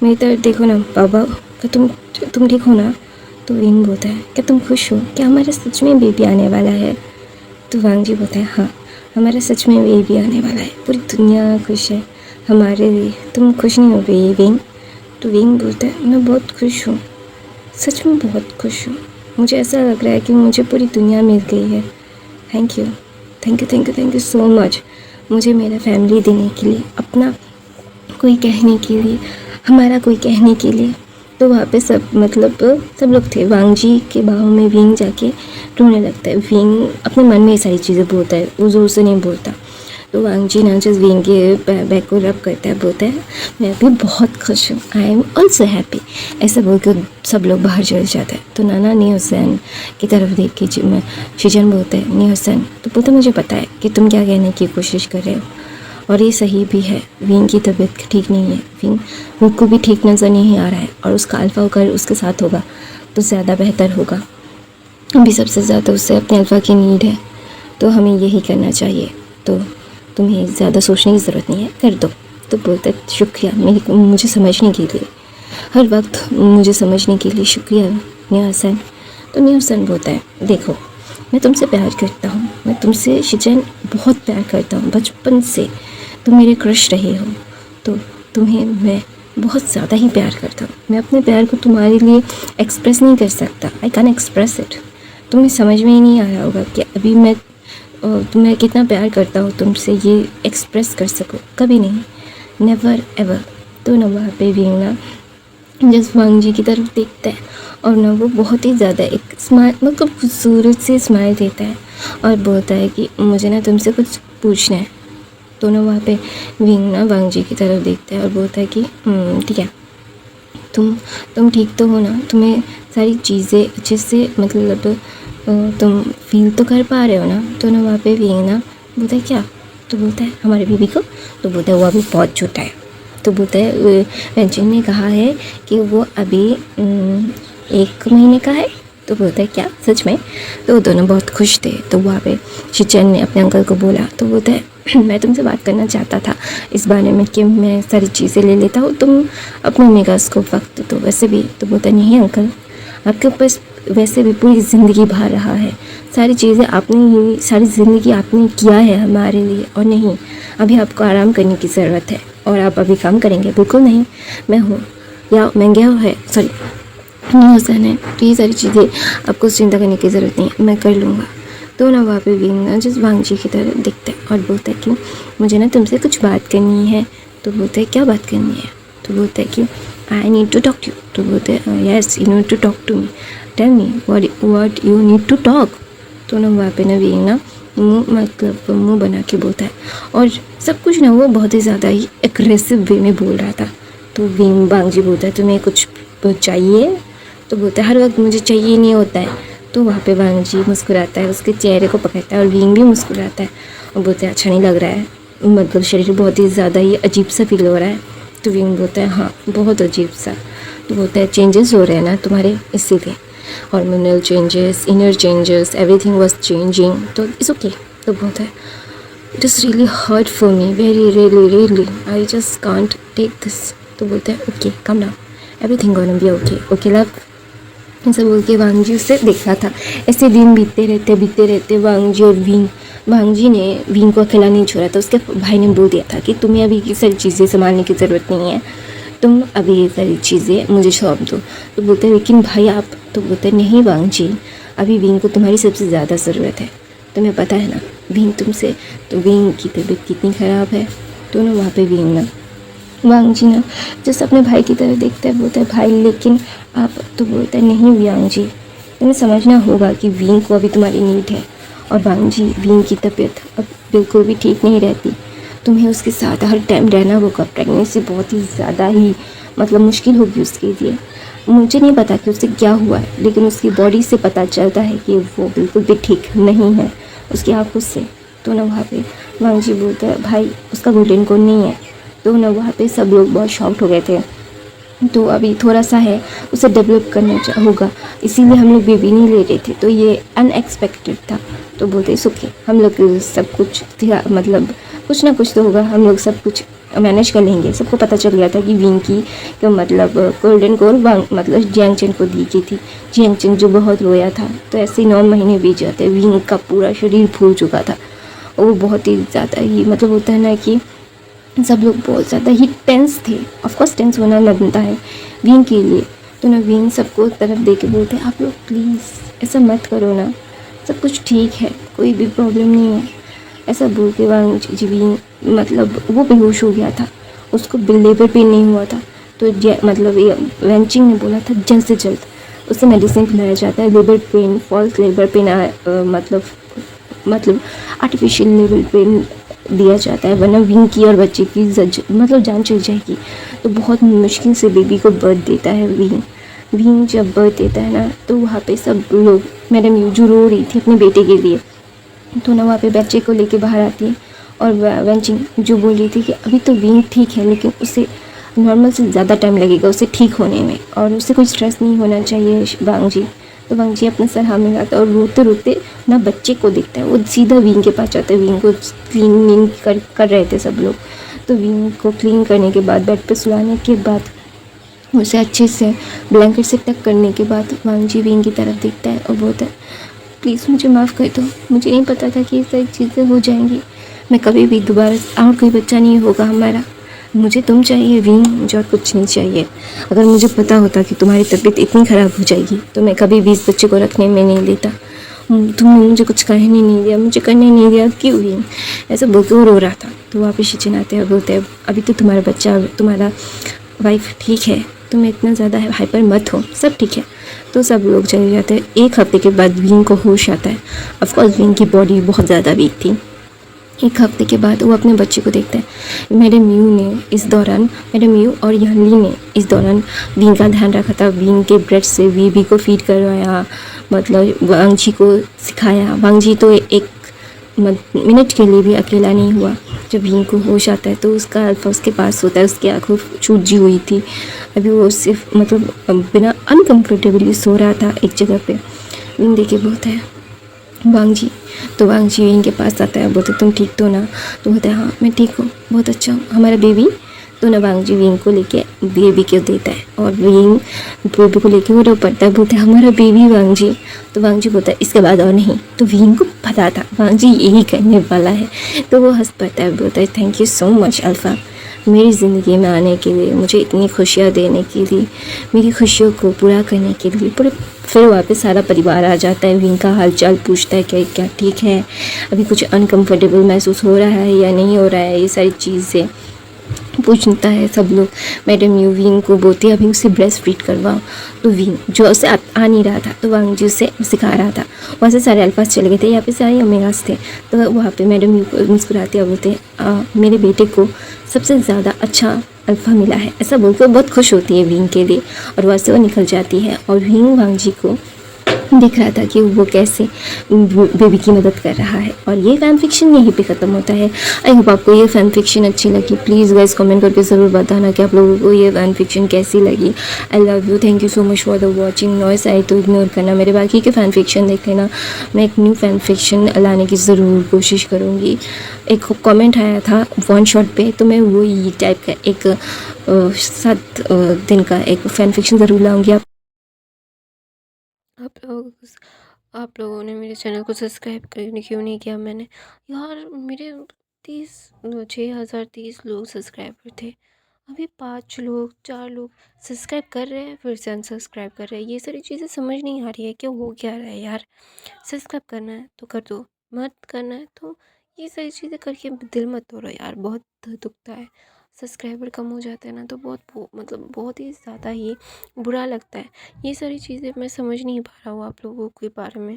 Speaker 1: मेरी तरफ देखो ना बाबा, क्या तुम ठीक हो ना? तो विंग बोलता है क्या तुम खुश हो? क्या हमारा सच में बेबी आने वाला है? तो वांग जी बोलता है हाँ, हमारा सच में बेबी आने वाला है, पूरी दुनिया खुश है हमारे लिए। तुम खुश नहीं हो गई विंग? तो विंग बोलता है मैं बहुत खुश हूँ, सच में बहुत खुश हूँ। मुझे ऐसा लग रहा है कि मुझे पूरी दुनिया मिल गई है। थैंक यू सो मच मुझे मेरा फैमिली देने के लिए, अपना कोई कहने के लिए, हमारा कोई कहने के लिए। तो वहाँ पे सब सब लोग थे। वांग जी के बाहों में विंग जाके रोने लगता है। विंग अपने मन में ये सारी चीज़ें बोलता है, वो ज़ोर से नहीं बोलता। तो वांग जी ना जस्ट विंग के बैक को रब करता है, बोलता है मैं भी बहुत खुश हूँ, आई एम ऑल्सो हैप्पी। ऐसा बोलकर सब लोग बाहर चले जाते हैं। तो नाना नी हुसैन की तरफ देख के शिजन बोलते हैं नी हुसैन, तो बोलते मुझे पता है कि तुम क्या कहने की कोशिश कर रहे हो और ये सही भी है। विंग की तबीयत ठीक नहीं है, विंग को भी ठीक नज़र नहीं आ रहा है और उसका अल्फ़ा होकर उसके साथ होगा तो ज़्यादा बेहतर होगा। अभी सबसे ज़्यादा उससे अपने अल्फ़ा की नीड है, तो हमें यही करना चाहिए। तो तुम्हें ज़्यादा सोचने की ज़रूरत नहीं है, कर दो। तो बोलते शुक्रिया मुझे समझने के लिए, हर वक्त मुझे समझने के लिए शुक्रिया नी हुसैन। तो नी हुसैन बोलता है देखो मैं तुमसे प्यार करता हूँ, मैं तुमसे शिजन बहुत प्यार करता हूँ, बचपन से तुम मेरे क्रश रहे हो, तो तुम्हें मैं बहुत ज़्यादा ही प्यार करता हूँ। मैं अपने प्यार को तुम्हारे लिए एक्सप्रेस नहीं कर सकता, आई कैन एक्सप्रेस इट। तुम्हें समझ में ही नहीं आ रहा होगा कि अभी मैं तुम्हें कितना प्यार करता हूँ, तुमसे ये एक्सप्रेस कर सकूँ, कभी नहीं, नेवर एवर। तो ना वहाँ पे भी ना जस्ट वांग जी की तरफ देखता है और ना वो बहुत ही ज़्यादा एक स्माइल खूबसूरत से स्माइल देता है और बोलता है कि मुझे ना तुमसे कुछ पूछना है। तो ना वहाँ पे विंग ना वांग जी की तरफ देखता है और बोलता है कि ठीक है, तुम ठीक तो हो ना? तुम्हें सारी चीज़ें अच्छे से तुम फील तो कर पा रहे हो ना? तो ना वहाँ पे विंग ना बोलता है क्या? तो बोलता है हमारे बीबी को? तो बोलता है वो अभी बहुत छोटा है। तो बोलता है वेंचिन ने कहा है कि वो अभी 1 महीने का है। तो बोलता है क्या सच में? तो दोनों बहुत खुश थे। तो वहाँ पे शिचन ने अपने अंकल को बोला, तो बोलता है मैं तुमसे बात करना चाहता था इस बारे में कि मैं सारी चीज़ें ले लेता हूँ, तुम अपने निगाह को वक्त तो वैसे भी। तो बोलता नहीं अंकल, आपके ऊपर वैसे भी पूरी ज़िंदगी भार रहा है, सारी चीज़ें आपने ही, सारी ज़िंदगी आपने किया है हमारे लिए, और नहीं अभी आपको आराम करने की ज़रूरत है और आप अभी काम करेंगे? बिल्कुल नहीं, मैं हूँ या मैं गया है सॉरी नी हुसैन है, तो ये सारी चीज़ें आपको चिंता करने की ज़रूरत नहीं है, मैं कर लूँगा। तो ना वहाँ पे विंग ना जिस वांग जी की तरफ दिखता है और बोलता है कि मुझे ना तुमसे कुछ बात करनी है। तो बोलता है क्या बात करनी है? तो बोलता है कि I need to talk to you. तो बोलते हैं yes you need to talk to me, tell me what you need to talk. तो ना वहाँ पे ना विंग ना मुँह बना के बोलता है, और सब कुछ ना वो बहुत ही ज़्यादा ही एग्रेसिव वे में बोल रहा था। तो विंग बांगजी बोलता है तुम्हें कुछ चाहिए? तो बोलता है हर वक्त मुझे चाहिए नहीं होता है। तो वहाँ पे बांगजी मुस्कुराता है, उसके चेहरे को पकड़ता है और विंग भी मुस्कुराता है और बोलता है अच्छा नहीं लग रहा है, मतलब शरीर बहुत ही ज़्यादा ही अजीब सा फील हो रहा है। तो विंग बोलता है हाँ बहुत अजीब सा। तो बोलता है चेंजेस हो रहे हैं ना तुम्हारे, इसीलिए hormonal changes, inner changes, everything was changing. तो इट्स ओके। तो बोलता है it is really hurt for me, very really I just can't take this. तो बोलता है okay come down, everything gonna be okay, okay love. ऐसा बोल के वांगजी उससे देख रहा था। ऐसे दिन बीतते रहते वांगजी और विंग, वांगजी ने विंग को अकेला नहीं छोड़ा था। उसके भाई ने बोल दिया था कि तुम्हें अभी ये सारी चीज़ें संभालने की ज़रूरत नहीं है, तुम अभी ये सारी चीज़ें मुझे सौंप दो। तो बोलते हैं लेकिन भाई आप। तो बोलते हैं नहीं वांगजी, अभी विंग को तुम्हारी सबसे ज़्यादा ज़रूरत है, तुम्हें पता है ना विंग तुमसे, तो विंग की तबीयत कितनी ख़राब है। तो ना वहाँ पे विंग ना वांगजी ना जैसे अपने भाई की तरह देखता है, बोलता है भाई लेकिन आप। तो बोलता है नहीं वांगजी, तुम्हें समझना होगा कि विंग को अभी तुम्हारी नीड है, और वांगजी विंग की तबीयत अब बिल्कुल भी ठीक नहीं रहती, तुम्हें उसके साथ हर टाइम रहना होगा। प्रेगनेंसी बहुत ही ज़्यादा ही मतलब मुश्किल होगी उसके लिए। मुझे नहीं पता कि उससे क्या हुआ है, लेकिन उसकी बॉडी से पता चलता है कि वो बिल्कुल भी ठीक नहीं है, उसकी आँखों से। तो ना वहाँ पे वांगजी बोलता है भाई उसका गोल्डन कोड नहीं है। तो ना वहाँ पे सब लोग बहुत शॉक्ड हो गए थे। तो अभी थोड़ा सा है, उसे डेवलप करना होगा, इसीलिए हम लोग बेबी नहीं ले रहे थे, तो ये अनएक्सपेक्टेड था। तो बोलते ओके हम लोग सब कुछ मतलब कुछ ना कुछ तो होगा, हम लोग सब कुछ मैनेज कर लेंगे। सबको पता चल गया था कि विंग की तो मतलब गोल्डन कोर मतलब जियांग चेन को दी गई थी। जियांग चेन जो बहुत रोया था, तो ऐसे ही 9 महीने बीत जाते, विंग का पूरा शरीर फूल चुका था। और वो बहुत ही ज़्यादा ही मतलब होता है ना कि सब लोग बहुत ज़्यादा ही टेंस थे। ऑफकोर्स टेंस होना बनता है विंग के लिए। तो ना विंग सबको तरफ दे के बोलते आप लोग प्लीज़ ऐसा मत करो ना, सब कुछ ठीक है, कोई भी प्रॉब्लम नहीं है। ऐसा बोल के वांगजी विंग मतलब वो बेहोश हो गया था, उसको लेबर पेन नहीं हुआ था। तो मतलब ये वेंचिंग ने बोला था जल्द से जल्द उसे मेडिसिन पिलाया जाता है। Labour pain, false labour pain मतलब आर्टिफिशियल लेबर पेन दिया जाता है, वरना विंग की और बच्चे की मतलब जान चल जाएगी। तो बहुत मुश्किल से बेबी को बर्थ देता है विंग जब बर्थ देता है ना, तो वहाँ पे सब लोग, मैडम यूजू रो रही थी अपने बेटे के लिए। तो ना वहाँ पे बच्चे को लेके बाहर आती है, और वेंचिंग जो बोल रही थी कि अभी तो विंग ठीक है, लेकिन उसे नॉर्मल से ज़्यादा टाइम लगेगा उसे ठीक होने में, और उसे कोई स्ट्रेस नहीं होना चाहिए वांगजी। तो वांगजी अपना सर हाँ मिलाता है और रोते रोते ना बच्चे को देखता है। वो सीधा विंग के पास जाता है, विंग को क्लीनिंग कर रहे थे सब लोग। तो विंग को क्लीन करने के बाद, बेड पे सुलाने के बाद, उसे अच्छे से ब्लैंकेट से टक करने के बाद वांगजी विंग की तरफ देखता है और बोलता है प्लीज़ मुझे माफ़ कर दो, मुझे नहीं पता था कि ये सारी चीज़ें हो जाएंगी, मैं कभी भी दोबारा और कोई बच्चा नहीं होगा हमारा, मुझे तुम चाहिए विंग, मुझे और कुछ नहीं चाहिए। अगर मुझे पता होता कि तुम्हारी तबीयत इतनी ख़राब हो जाएगी तो मैं कभी भी इस बच्चे को रखने में नहीं देता। तुमने मुझे कुछ कहने नहीं दिया, मुझे करने नहीं दिया, क्यों विंग? ऐसा बोल के वो रो रहा था। तो वापस चिल्लाते हैं, बोलते हैं अभी तो तुम्हारा बच्चा, तुम्हारा वाइफ ठीक है, तुम इतना ज़्यादा हाइपर मत हो, सब ठीक है। तो सब लोग चले जाते हैं। 1 हफ्ते के बाद विंग को होश आता है। ऑफकोर्स विंग की बॉडी बहुत ज़्यादा वीक थी। 1 हफ्ते के बाद वो अपने बच्चे को देखता है। मैडम यू और यहली ने इस दौरान विंग का ध्यान रखा था। विंग के ब्रेस्ट से बेबी को फीड करवाया, मतलब वांगजी को सिखाया। वांगजी तो एक मिनट के लिए भी अकेला नहीं हुआ। जब विंग को होश आता है तो उसका अल्फा उसके पास होता है, उसकी आँखों छूजी हुई थी। अभी वो सिर्फ मतलब बिना अनकम्फर्टेबली सो रहा था एक जगह पे। विंग देखे बोलता है वांगजी। तो वांगजी विंग के पास आता है, बोलते तुम ठीक तो ना? तो बोलता है हाँ मैं ठीक हूँ, बहुत अच्छा हूँ, हमारा बेबी। तो ना वांगजी विंग को लेके बेबी को देता है, और विंग बेबी को लेके वो रो पड़ता है, बोलता है हमारा बेबी वांगजी। तो वांगजी बोलता है इसके बाद और नहीं। तो विंग को पता था वांगजी यही करने वाला है, तो वो हंस पड़ता है, बोलता है thank you so much alpha, मेरी ज़िंदगी में आने के लिए, मुझे इतनी खुशियाँ देने के लिए, मेरी खुशियों को पूरा करने के लिए। पूरे फिर वापस सारा परिवार आ जाता है। विंग का हालचाल पूछता है कि क्या ठीक है, अभी कुछ अनकम्फर्टेबल महसूस हो रहा है या नहीं हो रहा है, ये सारी चीज़ें पूछता है सब लोग, मैडम यू विंग को बोलती है अभी उसे ब्रेस्ट फीड करवाओ। तो विंग जो उसे आ नहीं रहा था, तो वांग जी उसे सिखा रहा था। वहाँ से सारे अल्फाज चले गए थे, यहाँ पे सारे ओमेगास थे। तो वहाँ पे मैडम यू को मुस्कुराते हुए बोलते मेरे बेटे को सबसे ज़्यादा अच्छा अल्फ़ा मिला है, ऐसा बोलकर बहुत खुश होती है विंग के लिए। और वहाँ से वो निकल जाती है और विंग वांग जी को दिख रहा था कि वो कैसे बेबी की मदद कर रहा है। और ये फ़ैन फिक्शन यहीं पे ख़त्म होता है। आई होप आपको ये फ़ैन फिक्शन अच्छी लगी। प्लीज़ गाइस कमेंट करके ज़रूर बताना कि आप लोगों को ये फ़ैन फिक्शन कैसी लगी। I love you, thank you so much for the watching. Noise आई तो इग्नोर करना, मेरे बाकी के फ़ैन फिक्शन देख लेना। मैं एक न्यू फ़ैन फिक्शन लाने की ज़रूर कोशिश करूँगी। एक कमेंट आया था वन शॉट पे, तो मैं वही टाइप का एक 7 दिन का एक फ़ैन फिक्शन ज़रूर लाऊँगी। आप लोगों ने मेरे चैनल को सब्सक्राइब क्यों नहीं किया? मैंने यार मेरे 6,030 लोग सब्सक्राइबर थे, अभी 5 लोग 4 लोग सब्सक्राइब कर रहे हैं फिर से अनसब्सक्राइब कर रहे हैं। ये सारी चीज़ें समझ नहीं आ रही है कि हो क्या रहा है यार। सब्सक्राइब करना है तो कर दो, मत करना है तो ये सारी चीज़ें करके दिल मत तोड़ो यार, बहुत दुखता है। सब्सक्राइबर कम हो जाता है ना तो मतलब बहुत ही ज़्यादा ही बुरा लगता है। ये सारी चीज़ें मैं समझ नहीं पा रहा हूँ आप लोगों के बारे में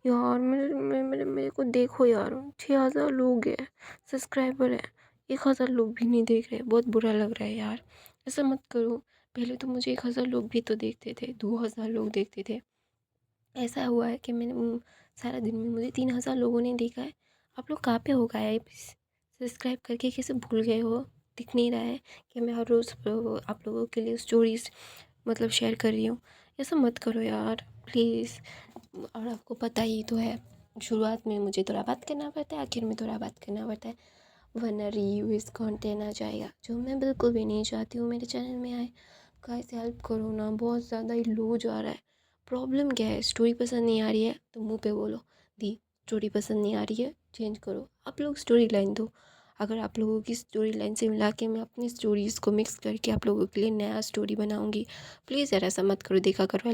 Speaker 1: यार। मेरे को देखो यार, 6,000 लोग हैं सब्सक्राइबर है, 1,000 लोग भी नहीं देख रहे, बहुत बुरा लग रहा है यार। ऐसा मत करो, पहले तो मुझे 1,000 लोग भी तो देखते थे, 2,000 लोग देखते थे। ऐसा हुआ है कि सारा दिन में मुझे 3,000 लोगों ने देखा है। आप लोग कहाँ पे हो गायब? सब्सक्राइब करके कैसे भूल गए हो? दिख नहीं रहा है कि मैं हर रोज़ आप लोगों के लिए स्टोरीज मतलब शेयर कर रही हूँ। ऐसा मत करो यार प्लीज़। और आपको पता ही तो है, शुरुआत में मुझे थोड़ा बात करना पड़ता है, आखिर में थोड़ा बात करना पड़ता है, वरना रीव्यूज़ कंटेंट आ जाएगा, जो मैं बिल्कुल भी नहीं चाहती हूँ मेरे चैनल में आए। गाइस हेल्प करो ना, बहुत ज़्यादा ही लो जा रहा है। प्रॉब्लम क्या है? स्टोरी पसंद नहीं आ रही है तो मुंह पे बोलो दी स्टोरी पसंद नहीं आ रही है, चेंज करो। आप लोग स्टोरी लाइन दो, अगर आप लोगों की स्टोरी लाइन से मिला के मैं अपनी स्टोरीज़ को मिक्स करके आप लोगों के लिए नया स्टोरी बनाऊंगी। प्लीज़ यार ऐसा मत करो, देखा करो।